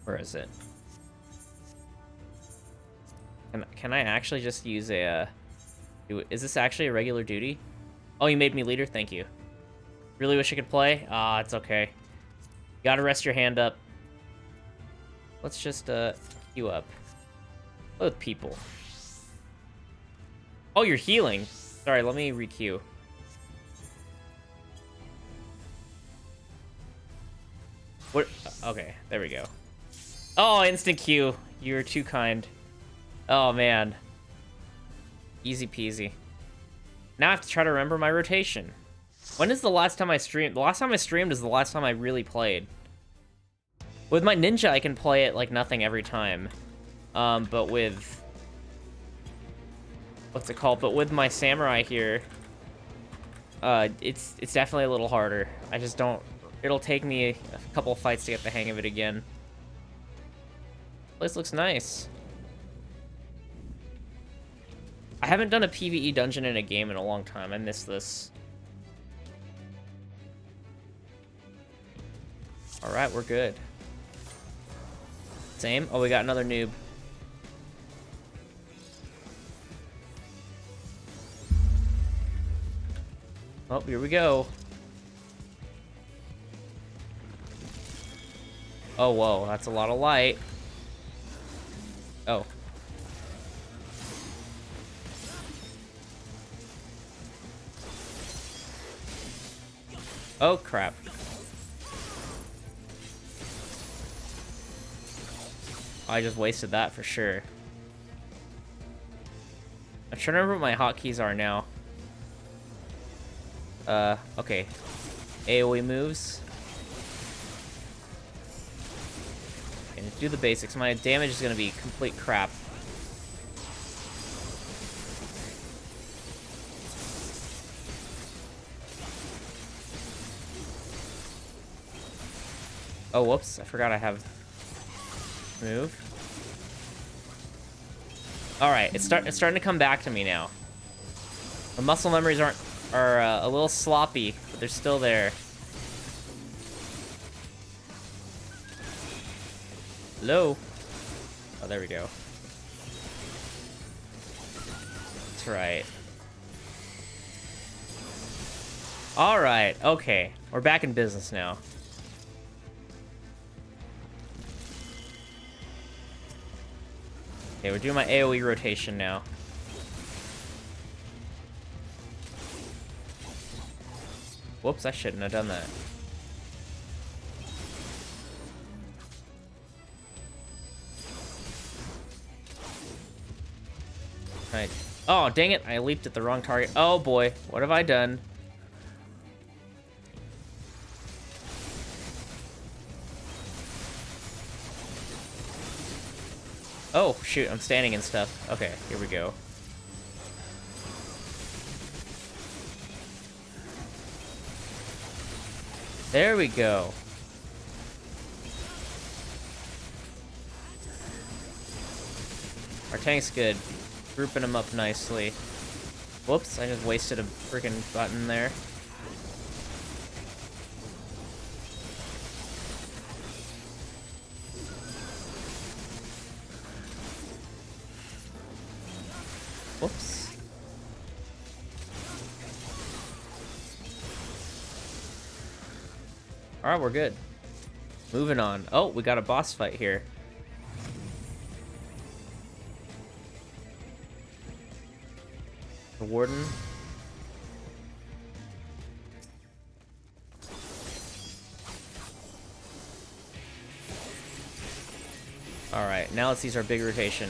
Where is it? Can I actually just use a... Is this actually a regular duty? Oh, you made me leader? Thank you. Really wish I could play? Ah, it's okay. You gotta rest your hand up. Let's just, queue up. Both people. Oh, you're healing. Sorry, let me re-queue. What? Okay, there we go. Oh, instant queue. You're too kind. Oh, man. Easy peasy. Now I have to try to remember my rotation. When is the last time I streamed? The last time I streamed is the last time I really played. With my ninja, I can play it like nothing every time. But with... What's it called? But with my samurai here, it's definitely a little harder. I just don't... It'll take me a couple of fights to get the hang of it again. Place looks nice. I haven't done a PvE dungeon in a game in a long time. I miss this. Alright, we're good. Same? Oh, we got another noob. Oh, here we go. Oh, whoa, that's a lot of light. Oh. Oh, crap. I just wasted that for sure. I'm trying to remember what my hotkeys are now. Okay. AoE moves. Okay, do the basics. My damage is gonna be complete crap. Oh, whoops. I forgot I have... Move. Alright, it's starting to come back to me now. The muscle memories are a little sloppy, but they're still there. Hello? Oh, there we go. That's right. All right. Okay. We're back in business now. Okay, we're doing my AoE rotation now. Whoops, I shouldn't have done that. Right. Oh, dang it. I leaped at the wrong target. Oh, boy. What have I done? Oh, shoot. I'm standing and stuff. Okay, here we go. There we go. Our tank's good. Grouping them up nicely. Whoops, I just wasted a freaking button there. Whoops. Alright, we're good. Moving on. Oh, we got a boss fight here. The warden. Alright, now let's use our big rotation.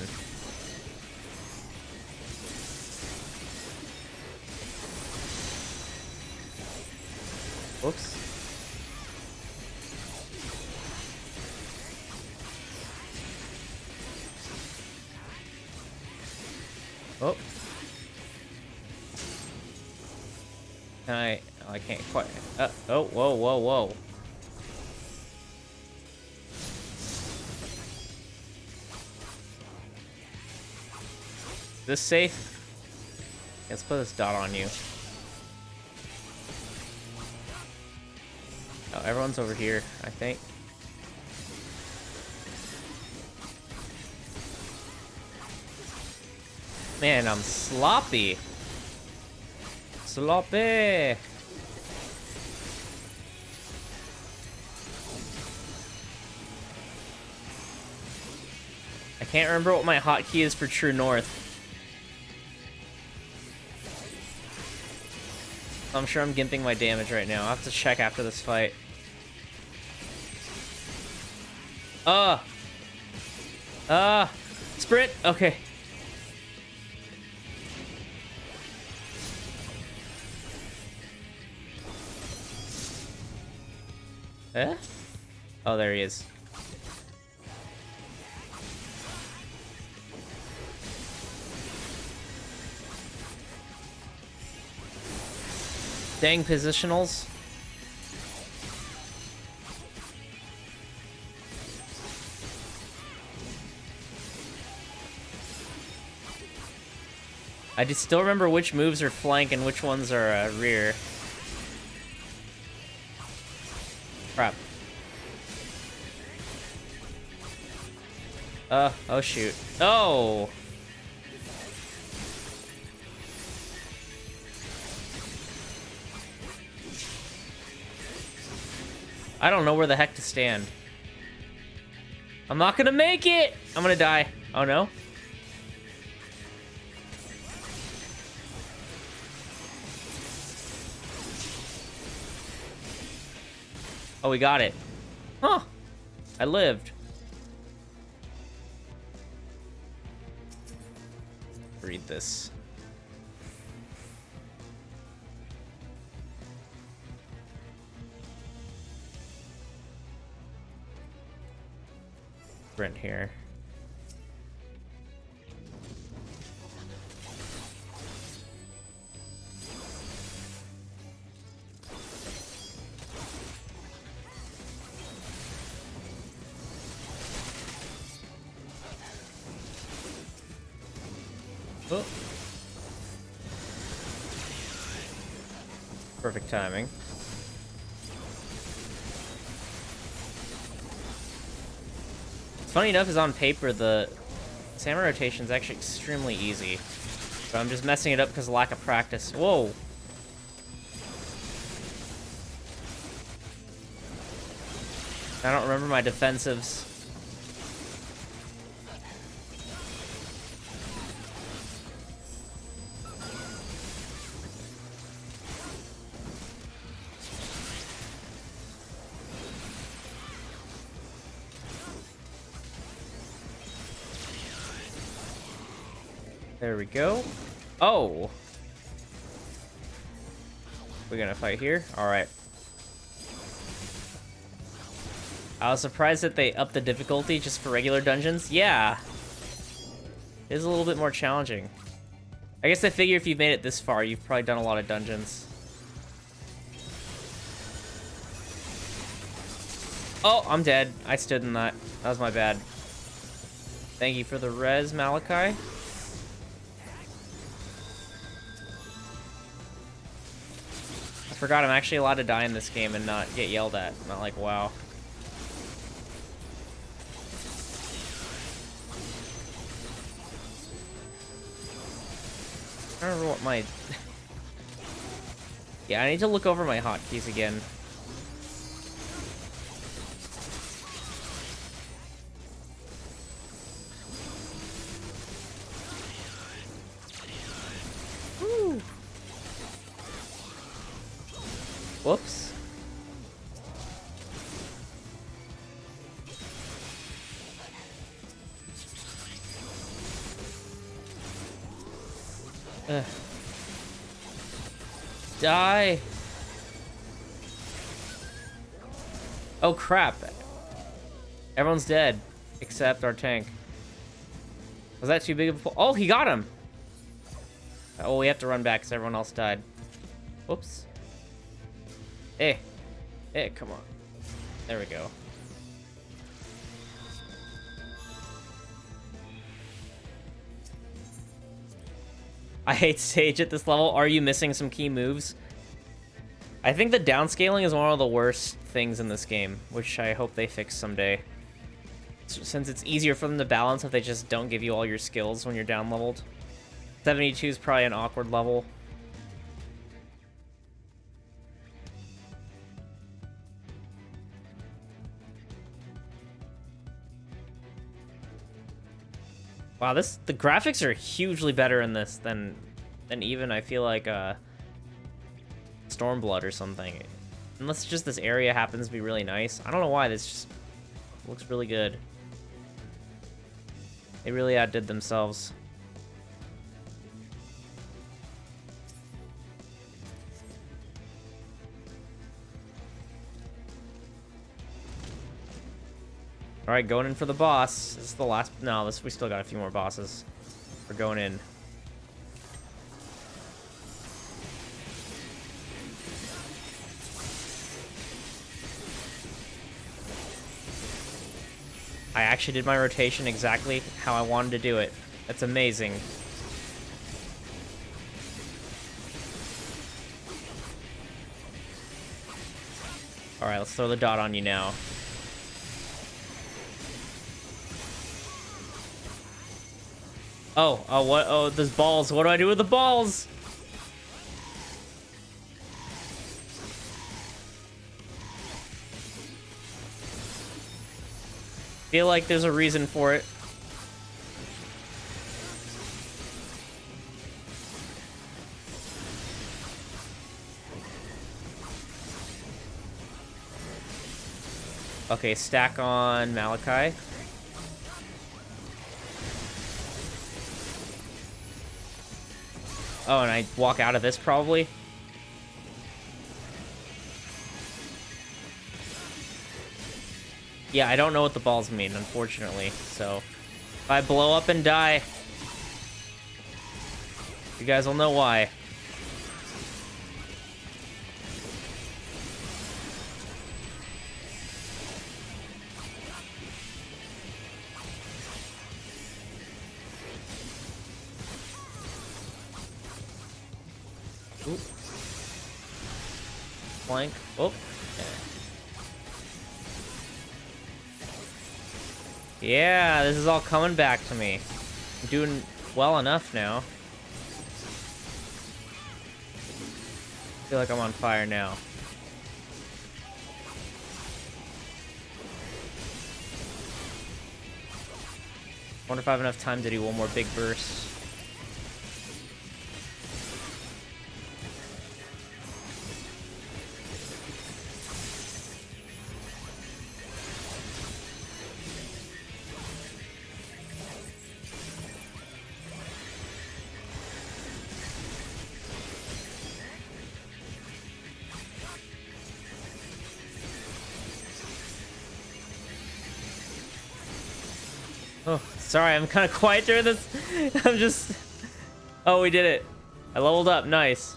Whoops. Oh. Can I? Oh, I can't quite. Oh, whoa, whoa, whoa. Is this safe? Let's put this dot on you. Oh, everyone's over here, I think. Man, I'm sloppy. Sloppy. I can't remember what my hotkey is for True North. I'm sure I'm gimping my damage right now. I'll have to check after this fight. Sprint. Okay. Eh? Oh, there he is. Dang positionals. I just still remember which moves are flank and which ones are rear. Crap. Oh shoot. Oh! I don't know where the heck to stand. I'm not gonna make it! I'm gonna die. Oh no? Oh, we got it. Huh. I lived. Read this. Sprint here. Oh. Perfect timing. Funny enough is on paper, the samurai rotation is actually extremely easy. But I'm just messing it up because of lack of practice. Whoa. I don't remember my defensives. There we go. Oh. We're gonna fight here? Alright. I was surprised that they upped the difficulty just for regular dungeons. Yeah. It is a little bit more challenging. I guess I figure if you've made it this far, you've probably done a lot of dungeons. Oh, I'm dead. I stood in that. That was my bad. Thank you for the res, Malachi. I forgot I'm actually allowed to die in this game and not get yelled at. Not like, wow. I don't remember what my... Yeah, I need to look over my hotkeys again. Woo. Whoops. Die. Oh crap. Everyone's dead except our tank. Was that too big of a pull? Oh, he got him. Oh, we have to run back because everyone else died. Whoops. Hey. Hey, come on. There we go. I hate Sage at this level. Are you missing some key moves? I think the downscaling is one of the worst things in this game, which I hope they fix someday. Since it's easier for them to balance if they just don't give you all your skills when you're down leveled. 72 is probably an awkward level. Wow, the graphics are hugely better in this than even I feel like Stormblood or something. Unless just this area happens to be really nice. I don't know why, this just looks really good. They really outdid themselves. All right, going in for the boss. This is the last. No, we still got a few more bosses. We're going in. I actually did my rotation exactly how I wanted to do it. That's amazing. All right, let's throw the dot on you now. Oh, what? Oh, there's balls. What do I do with the balls? Feel like there's a reason for it. Okay, stack on Malachi. Oh, and I walk out of this probably. Yeah, I don't know what the balls mean, unfortunately. So, if I blow up and die, you guys will know why. Oop. Flank. Oh. Yeah, this is all coming back to me. I'm doing well enough now. feel like I'm on fire now. Wonder if I have enough time to do one more big burst. Oh, sorry, I'm kind of quiet during this. I'm just... Oh, we did it. I leveled up, nice.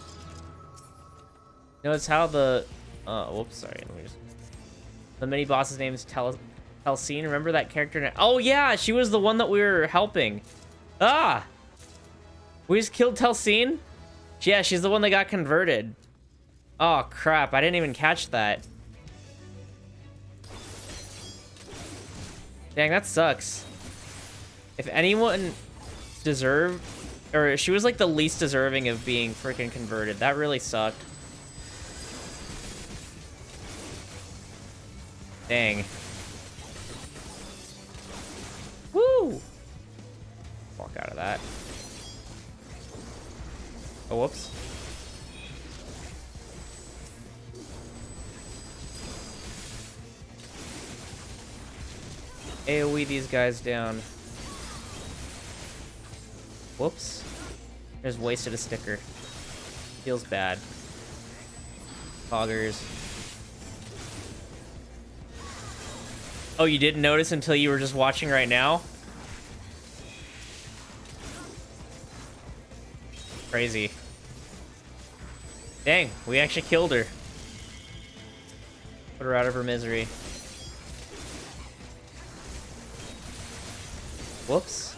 Notice how the... whoops, sorry. Let me just... The mini boss's name is Telsine. Remember that character? Oh, yeah, she was the one that we were helping. Ah! We just killed Telsine? Yeah, she's the one that got converted. Oh, crap, I didn't even catch that. Dang, that sucks. If anyone deserved, or she was like the least deserving of being freaking converted. That really sucked. Dang. Woo! Walk out of that. Oh, whoops. AoE these guys down. Whoops. Just wasted a sticker. Feels bad. Poggers. Oh, you didn't notice until you were just watching right now? Crazy. Dang, we actually killed her. Put her out of her misery. Whoops.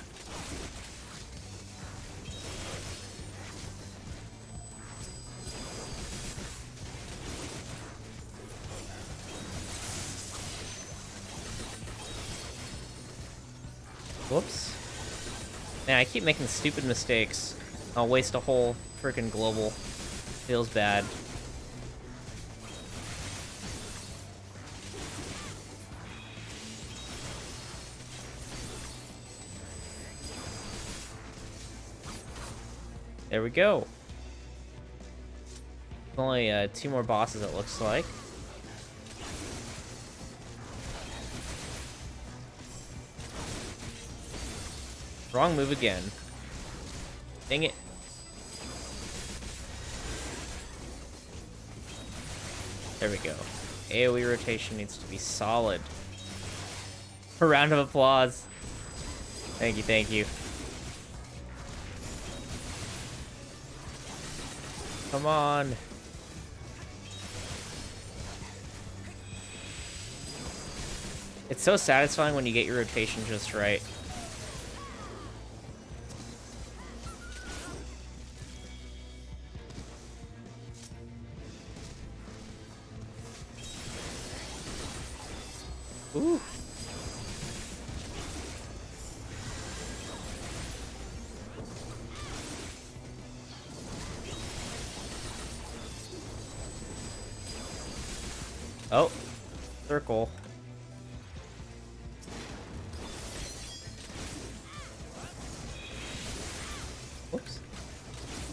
Whoops. Man, I keep making stupid mistakes. I'll waste a whole freaking global. Feels bad. There we go. Only 2 more bosses, it looks like. Wrong move again. Dang it. There we go. AoE rotation needs to be solid. A round of applause. Thank you, thank you. Come on. It's so satisfying when you get your rotation just right. Ooh. Oh, circle. Whoops.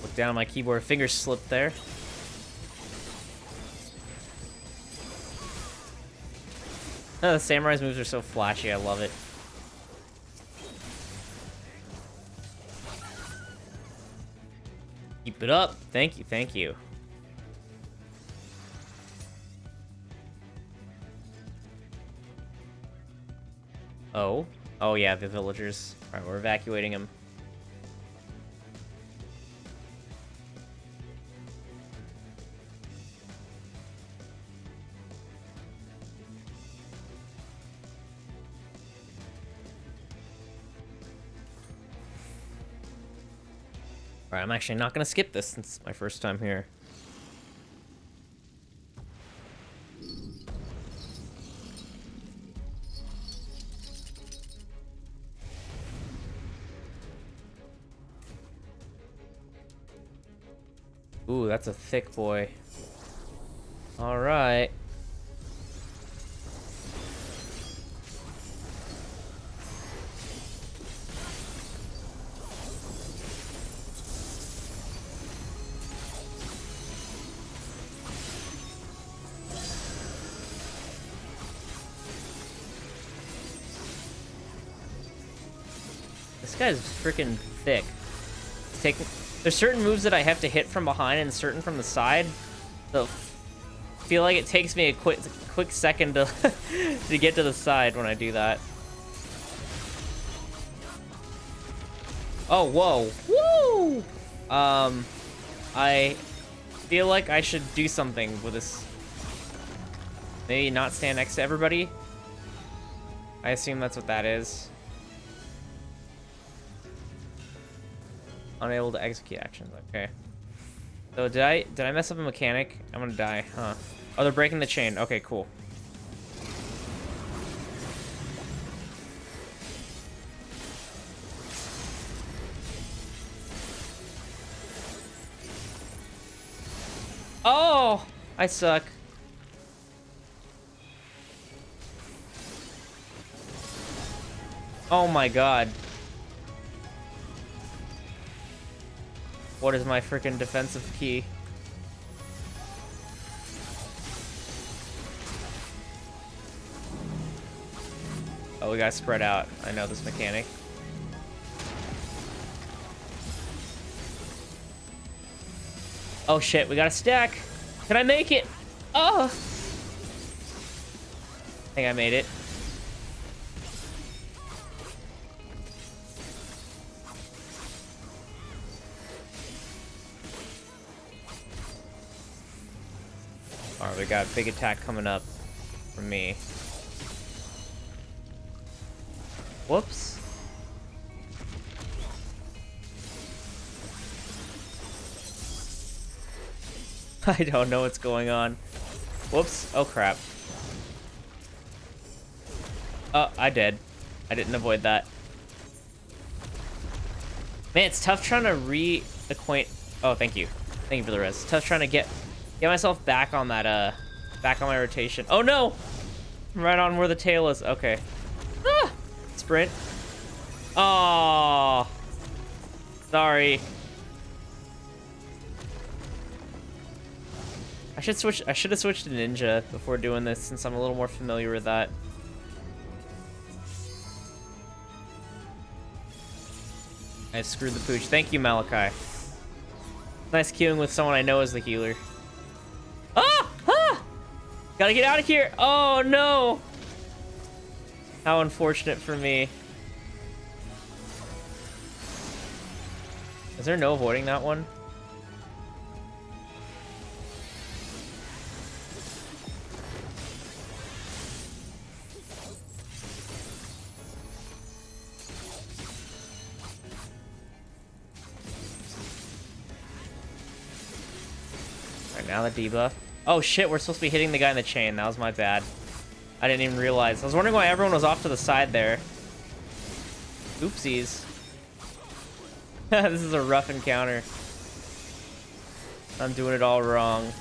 Look down at my keyboard, finger slipped there. Oh, the samurai's moves are so flashy, I love it. Keep it up. Thank you, thank you. Oh. Oh yeah, the villagers. Alright, we're evacuating them. Alright, I'm actually not gonna skip this since it's my first time here. Ooh, that's a thick boy. All right. This guy's freaking thick. He's taking... There's certain moves that I have to hit from behind and certain from the side. So I feel like it takes me a quick second to to get to the side when I do that. Oh, whoa. Woo! I feel like I should do something with this. Maybe not stand next to everybody. I assume that's what that is. Unable to execute actions. Okay. So did I mess up a mechanic? I'm gonna die, huh? Oh, they're breaking the chain. Okay, cool. Oh, I suck. Oh my god. What is my freaking defensive key? Oh, we gotta spread out. I know this mechanic. Oh shit, we got a stack. Can I make it? Oh! I think I made it. Alright, we got a big attack coming up from me. Whoops. I don't know what's going on. Whoops. Oh, crap. Oh, I did. I didn't avoid that. Man, it's tough trying to reacquaint... Oh, thank you. Thank you for the res. It's tough trying to get myself back on that, back on my rotation. Oh, no! Right on where the tail is. Okay. Ah! Sprint. Oh, sorry. I should have switched to ninja before doing this since I'm a little more familiar with that. I screwed the pooch. Thank you, Malachi. Nice queuing with someone I know as the healer. Ah! Ah! Gotta get out of here. Oh, no. How unfortunate for me. Is there no avoiding that one? Alright, now the debuff. Oh shit, we're supposed to be hitting the guy in the chain. That was my bad. I didn't even realize. I was wondering why everyone was off to the side there. Oopsies. This is a rough encounter. I'm doing it all wrong.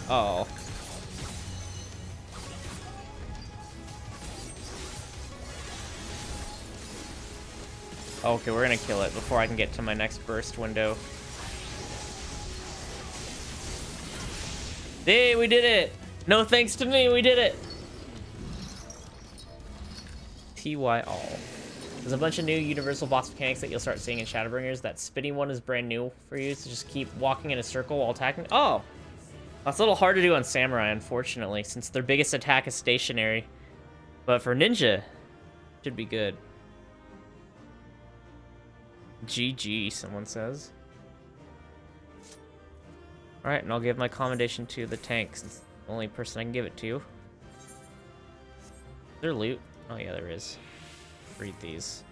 Oh. Okay, we're gonna kill it before I can get to my next burst window. Hey, we did it! No thanks to me, we did it! TY all. There's a bunch of new universal boss mechanics that you'll start seeing in Shadowbringers. That spinning one is brand new for you, so just keep walking in a circle while attacking. Oh! That's a little hard to do on Samurai, unfortunately, since their biggest attack is stationary. But for Ninja, should be good. GG, someone says. Alright, and I'll give my commendation to the tank, since it's the only person I can give it to. Is there loot? Oh yeah, there is. Read these.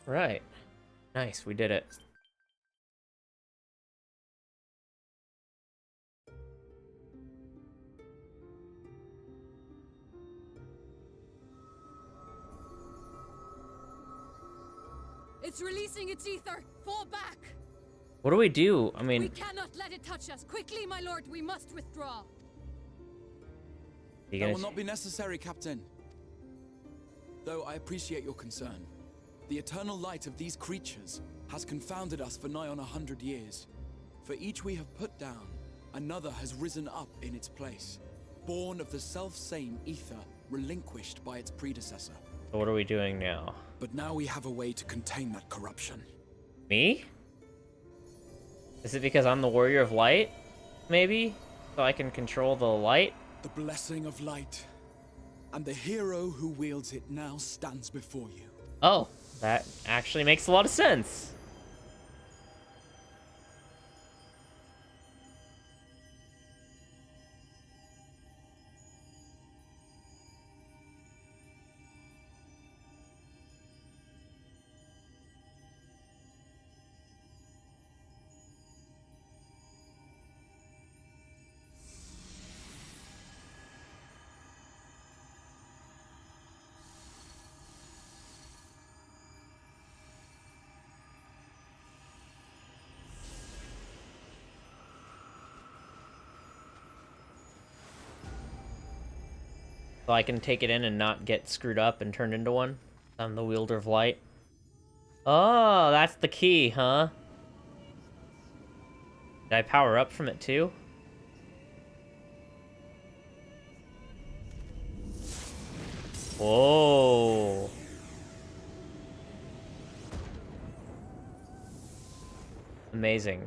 Right. Nice, we did it. It's releasing its ether. Fall back. What do we do? I We mean, cannot let it touch us. Quickly, my lord, we must withdraw. you That gonna will not be necessary, Captain. Though I appreciate your concern. The eternal light of these creatures has confounded us for nigh on 100 years. For each we have put down, another has risen up in its place, born of the self-same ether relinquished by its predecessor. So what are we doing now? But now we have a way to contain that corruption. Me? Is it because I'm the warrior of light? Maybe? So I can control the light? The blessing of light. And the hero who wields it now stands before you. Oh, that actually makes a lot of sense. So I can take it in and not get screwed up and turned into one. I'm the wielder of light. Oh, that's the key, huh? Did I power up from it too? Whoa. Amazing.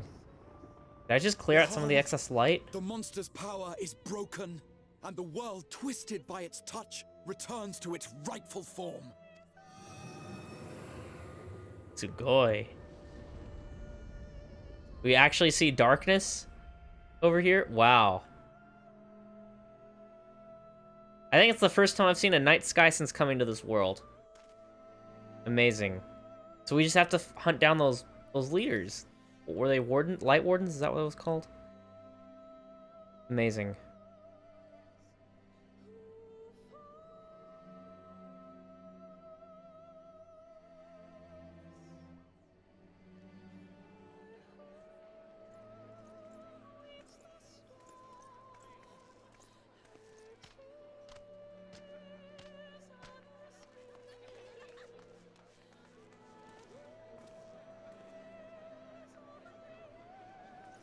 Did I just clear out some of the excess light? The monster's power is broken, and the world, twisted by its touch, returns to its rightful form. Sugoi. We actually see darkness over here? Wow. I think it's the first time I've seen a night sky since coming to this world. Amazing. So we just have to hunt down those leaders. Were they light wardens? Is that what it was called? Amazing.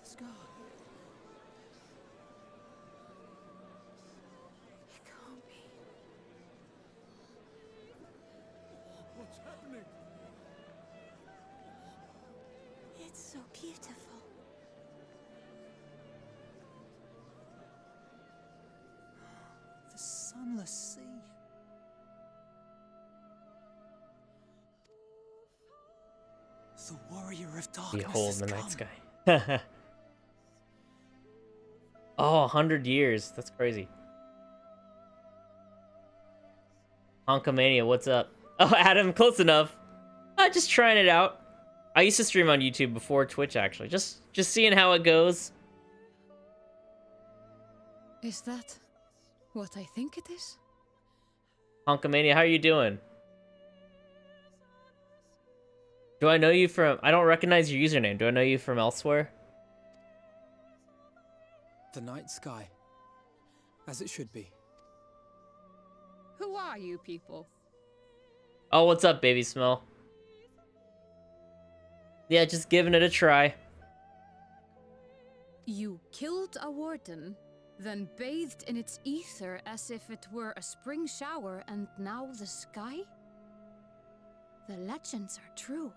Scar. It can't be. What's happening? It's so beautiful. The sunless sea. The warrior of darkness Behold has the come. night sky. Oh, 100 years. That's crazy. Honkamania, what's up? Oh, Adam, close enough. Just trying it out. I used to stream on YouTube before Twitch, actually. Just seeing how it goes. Is that what I think it is? Honkamania, how are you doing? Do I know you from... I don't recognize your username. Do I know you from elsewhere? The night sky. As it should be. Who are you people? Oh, what's up, baby smell? Yeah, just giving it a try. You killed a warden, then bathed in its ether as if it were a spring shower, and now the sky? The legends are true.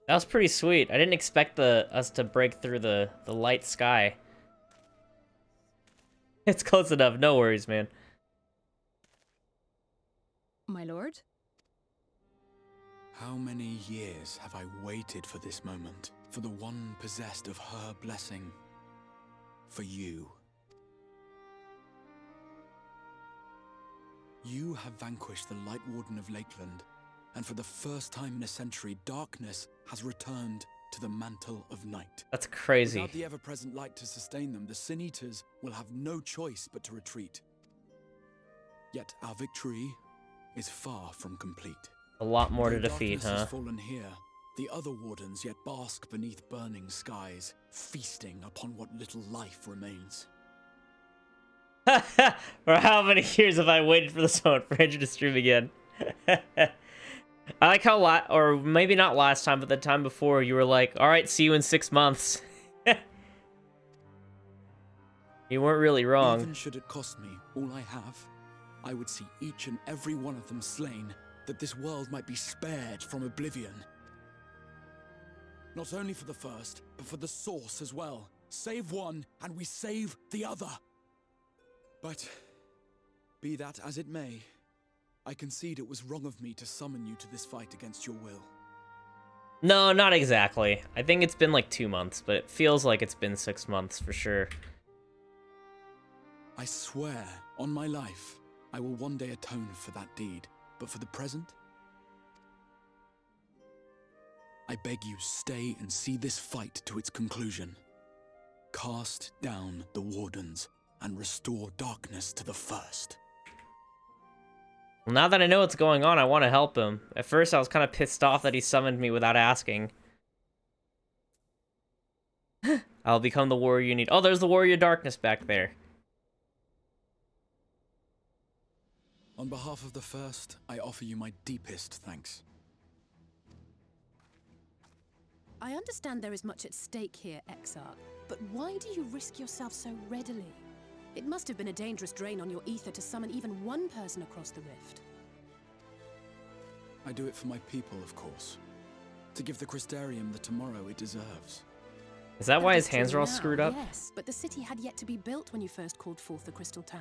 That was pretty sweet. I didn't expect us to break through the light sky. It's close enough. No worries, man. My lord? How many years have I waited for this moment? For the one possessed of her blessing. For you. You have vanquished the Light Warden of Lakeland, and for the first time in a century, darkness has returned to the mantle of night. That's crazy. Without the ever-present light to sustain them, the Sin Eaters will have no choice but to retreat. Yet our victory is far from complete. A lot more to Though defeat, darkness huh? has fallen here, the other wardens yet bask beneath burning skies, feasting upon what little life remains. For how many years have I waited for this moment for Andrew to stream again? I like how or maybe not last time, but the time before, you were like, alright, see you in 6 months. You weren't really wrong. Even should it cost me all I have, I would see each and every one of them slain, that this world might be spared from oblivion. Not only for the first, but for the source as well. Save one, and we save the other. But, be that as it may, I concede it was wrong of me to summon you to this fight against your will. No, not exactly. I think it's been like 2 months, but it feels like it's been 6 months for sure. I swear, on my life, I will one day atone for that deed. But for the present, I beg you stay and see this fight to its conclusion. Cast down the wardens and restore darkness to the first. Well, now that I know what's going on, I want to help him. At first, I was kind of pissed off that he summoned me without asking. I'll become the warrior you need. Oh, there's the warrior darkness back there. On behalf of the first, I offer you my deepest thanks. I understand there is much at stake here, Exarch, but why do you risk yourself so readily? It must have been a dangerous drain on your ether to summon even one person across the rift. I do it for my people, of course. To give the Crystarium the tomorrow it deserves. Is that why his is hands true are all now, screwed up? Yes, but the city had yet to be built when you first called forth the Crystal Tower.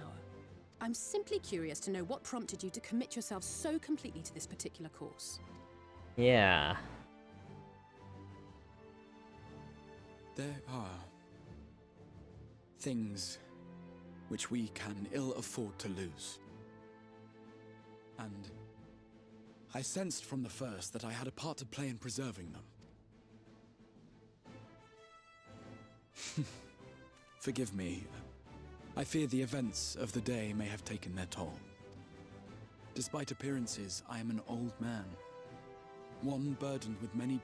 I'm simply curious to know what prompted you to commit yourself so completely to this particular course. Yeah. There are things which we can ill afford to lose. And I sensed from the first that I had a part to play in preserving them. Forgive me. I fear the events of the day may have taken their toll. Despite appearances, I am an old man. One burdened with many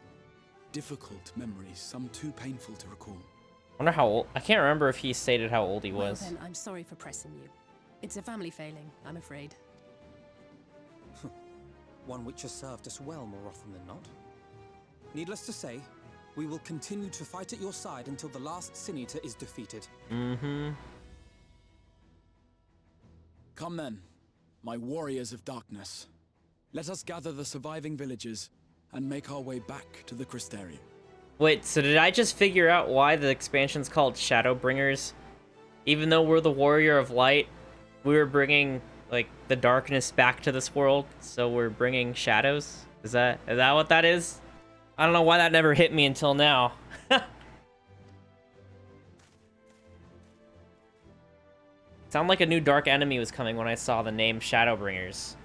difficult memories, some too painful to recall. I wonder how old. I can't remember if he stated how old he was. Well then, I'm sorry for pressing you. It's a family failing, I'm afraid. One which has served us well more often than not. Needless to say, we will continue to fight at your side until the last Sin Eater is defeated. Mm-hmm. Come then, my warriors of darkness. Let us gather the surviving villagers and make our way back to the Crystarium. Wait, so did I just figure out why the expansion's called Shadowbringers? Even though we're the warrior of light, we were bringing, like, the darkness back to this world, so we're bringing shadows? Is that what that is? I don't know why that never hit me until now. Sound like a new dark enemy was coming when I saw the name Shadowbringers.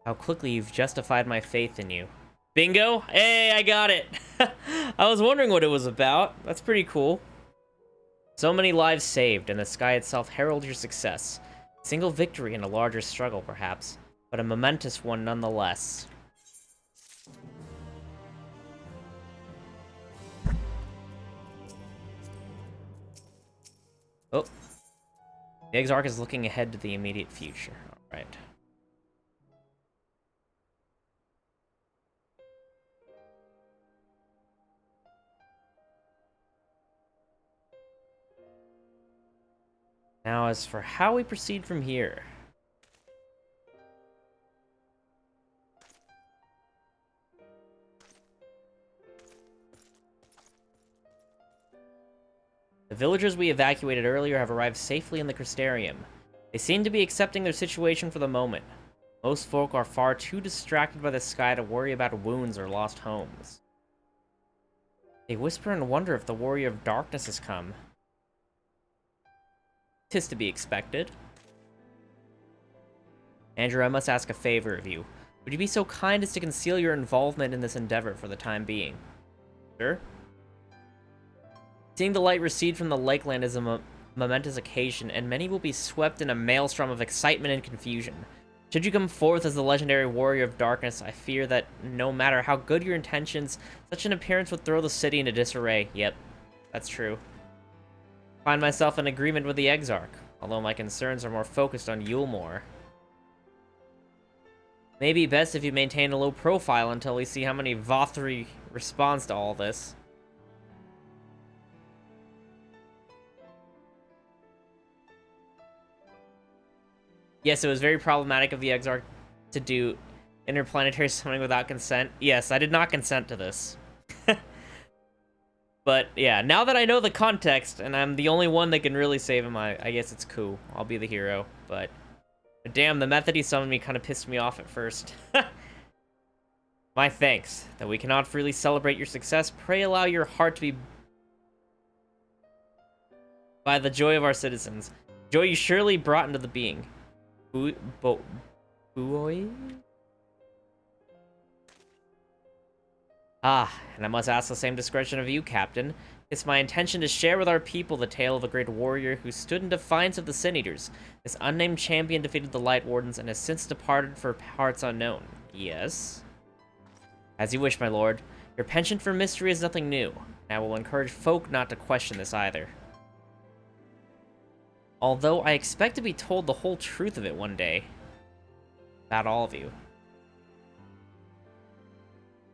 How quickly you've justified my faith in you. Bingo! Hey, I got it! I was wondering what it was about. That's pretty cool. So many lives saved, and the sky itself heralds your success. A single victory in a larger struggle, perhaps, but a momentous one nonetheless. Oh. The Exarch is looking ahead to the immediate future. Alright. Now, as for how we proceed from here. The villagers we evacuated earlier have arrived safely in the Crystarium. They seem to be accepting their situation for the moment. Most folk are far too distracted by the sky to worry about wounds or lost homes. They whisper and wonder if the warrior of darkness has come. 'Tis to be expected. Andrew, I must ask a favor of you. Would you be so kind as to conceal your involvement in this endeavor for the time being? Sure. Seeing the light recede from the lakeland is a momentous occasion, and many will be swept in a maelstrom of excitement and confusion. Should you come forth as the legendary warrior of darkness, I fear that no matter how good your intentions, such an appearance would throw the city into disarray. Yep, that's true. I find myself in agreement with the Exarch, although my concerns are more focused on Yulmore. Maybe best if you maintain a low profile until we see how many Vothri responds to all this. Yes, it was very problematic of the Exarch to do interplanetary summoning without consent. Yes, I did not consent to this. But yeah, now that I know the context, and I'm the only one that can really save him, I guess it's cool. I'll be the hero, but damn, the method he summoned me kind of pissed me off at first. My thanks. That we cannot freely celebrate your success, pray allow your heart to be by the joy of our citizens. Joy you surely brought into the being. Buoy? Ah, and I must ask the same discretion of you, Captain. It's my intention to share with our people the tale of a great warrior who stood in defiance of the Sin Eaters. This unnamed champion defeated the Light Wardens and has since departed for parts unknown. Yes? As you wish, my lord. Your penchant for mystery is nothing new, and I will encourage folk not to question this either. Although I expect to be told the whole truth of it one day. About all of you.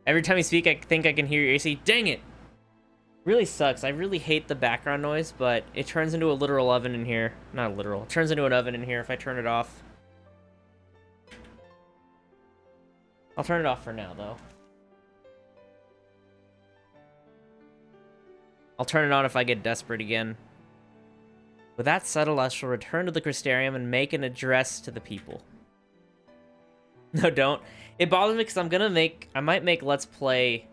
Every time you speak, I think I can hear your AC. Dang it! Really sucks. I really hate the background noise, but it turns into a literal oven in here. Not literal. It turns into an oven in here if I turn it off. I'll turn it off for now, though. I'll turn it on if I get desperate again. With that settled, I shall return to the Crystarium and make an address to the people. No, don't. It bothers me because I might make Let's Play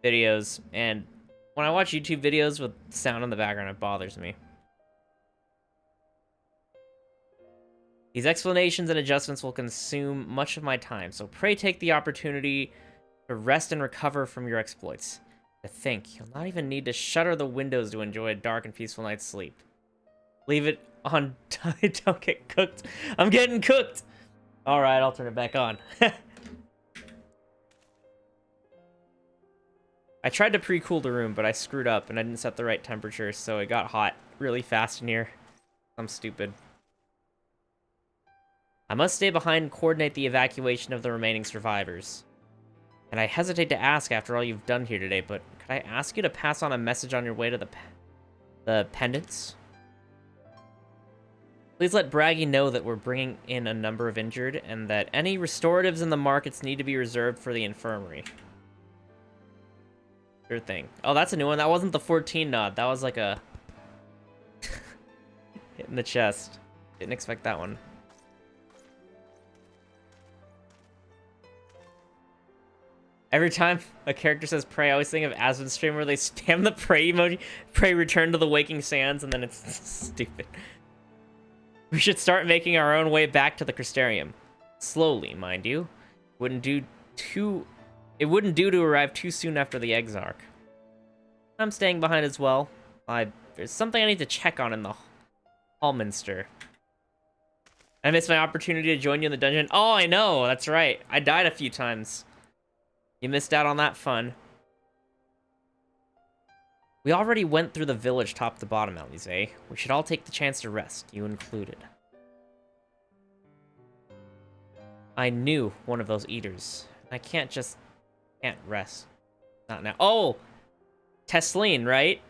videos, and when I watch YouTube videos with sound in the background, it bothers me. These explanations and adjustments will consume much of my time, so pray take the opportunity to rest and recover from your exploits. To think, you'll not even need to shutter the windows to enjoy a dark and peaceful night's sleep. Leave it on. Don't get cooked. I'm getting cooked! Alright, I'll turn it back on. I tried to pre-cool the room, but I screwed up and I didn't set the right temperature, so it got hot really fast in here. I'm stupid. I must stay behind and coordinate the evacuation of the remaining survivors. And I hesitate to ask after all you've done here today, but could I ask you to pass on a message on your way to the pendants? Please let Braggy know that we're bringing in a number of injured, and that any restoratives in the markets need to be reserved for the infirmary. Sure thing. Oh, that's a new one. That wasn't the 14 nod. That was like a... hit in the chest. Didn't expect that one. Every time a character says pray, I always think of Aspen's stream where they spam the pray emoji. Pray return to the waking sands, and then it's stupid. We should start making our own way back to the Crystarium. Slowly, mind you. It wouldn't do to arrive too soon after the Exarch. I'm staying behind as well. There's something I need to check on in the Hallminster. I missed my opportunity to join you in the dungeon. Oh, I know. That's right. I died a few times. You missed out on that fun. We already went through the village top to bottom, Alize. We should all take the chance to rest, you included. I knew one of those eaters. I can't rest. Not now. Oh! Tesleen, right?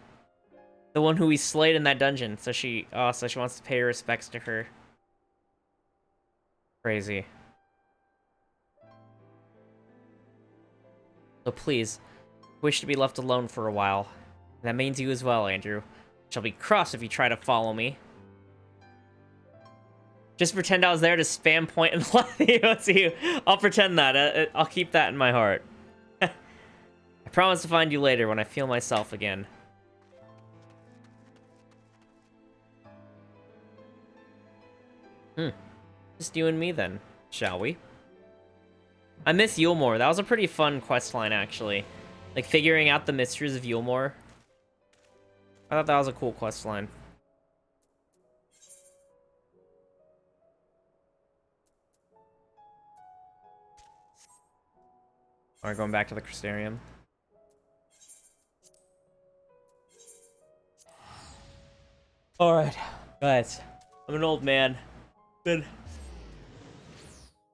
The one who we slayed in that dungeon. So she wants to pay her respects to her. Crazy. So please, wish to be left alone for a while. That means you as well, Andrew. Shall be cross if you try to follow me. Just pretend I was there to spam point and let you. I'll pretend that. I'll keep that in my heart. I promise to find you later when I feel myself again. Just you and me then, shall we? I miss Yulmore. That was a pretty fun quest line, actually. Like, figuring out the mysteries of Yulmore. I thought that was a cool quest line. Alright, going back to the Crystarium. Alright, guys. I'm an old man. Been...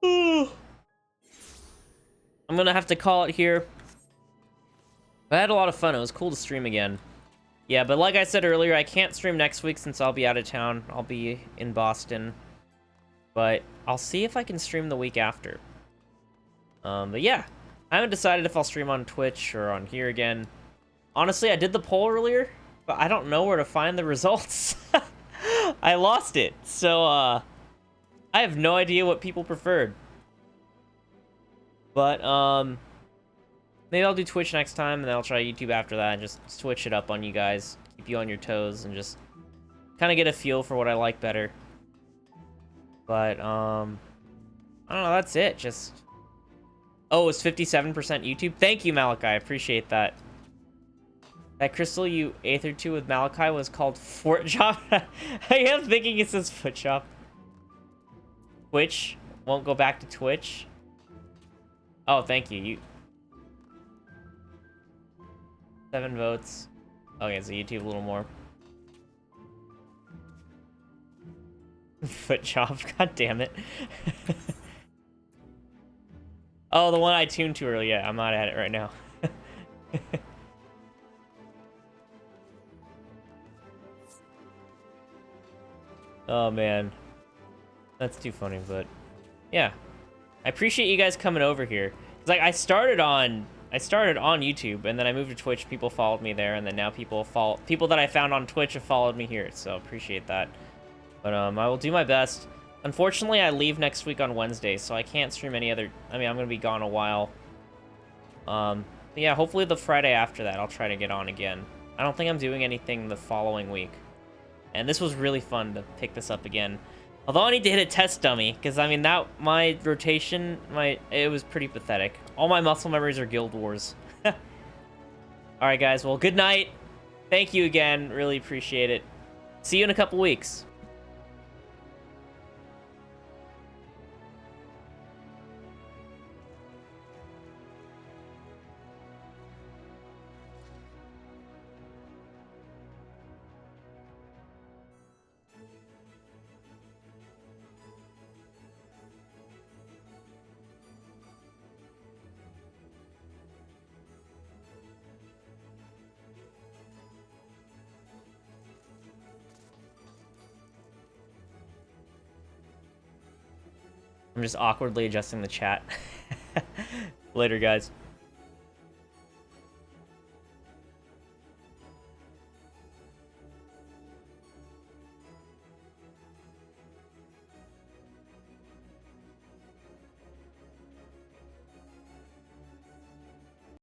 I'm gonna have to call it here. I had a lot of fun. It was cool to stream again. Yeah, but like I said earlier, I can't stream next week since I'll be out of town. I'll be in Boston. But I'll see if I can stream the week after. But yeah, I haven't decided if I'll stream on Twitch or on here again. Honestly, I did the poll earlier, but I don't know where to find the results. I lost it. So, I have no idea what people preferred. But, maybe I'll do Twitch next time, and then I'll try YouTube after that and just switch it up on you guys. Keep you on your toes and just kind of get a feel for what I like better. But, I don't know, that's it. Just... Oh, it's 57% YouTube? Thank you, Malachi. I appreciate that. That crystal you aethered to with Malachi was called Fort Chop. I am thinking it says Foot Chop. Twitch. Won't go back to Twitch. Oh, thank you. 7 votes. Okay, so YouTube a little more. Foot Chop. God damn it. Oh, the one I tuned to earlier. Yeah, I'm not at it right now. Oh, man. That's too funny, but... Yeah. I appreciate you guys coming over here. 'Cause, like, I started on YouTube, and then I moved to Twitch. People followed me there, and then now people that I found on Twitch have followed me here, so appreciate that. But, I will do my best. Unfortunately, I leave next week on Wednesday, so I can't stream any other... I mean, I'm gonna be gone a while. Yeah, hopefully the Friday after that, I'll try to get on again. I don't think I'm doing anything the following week. And this was really fun to pick this up again. Although I need to hit a test dummy, because, I mean, my rotation, it was pretty pathetic. All my muscle memories are Guild Wars. Alright, guys, well, good night. Thank you again. Really appreciate it. See you in a couple weeks. I'm just awkwardly adjusting the chat. Later, guys.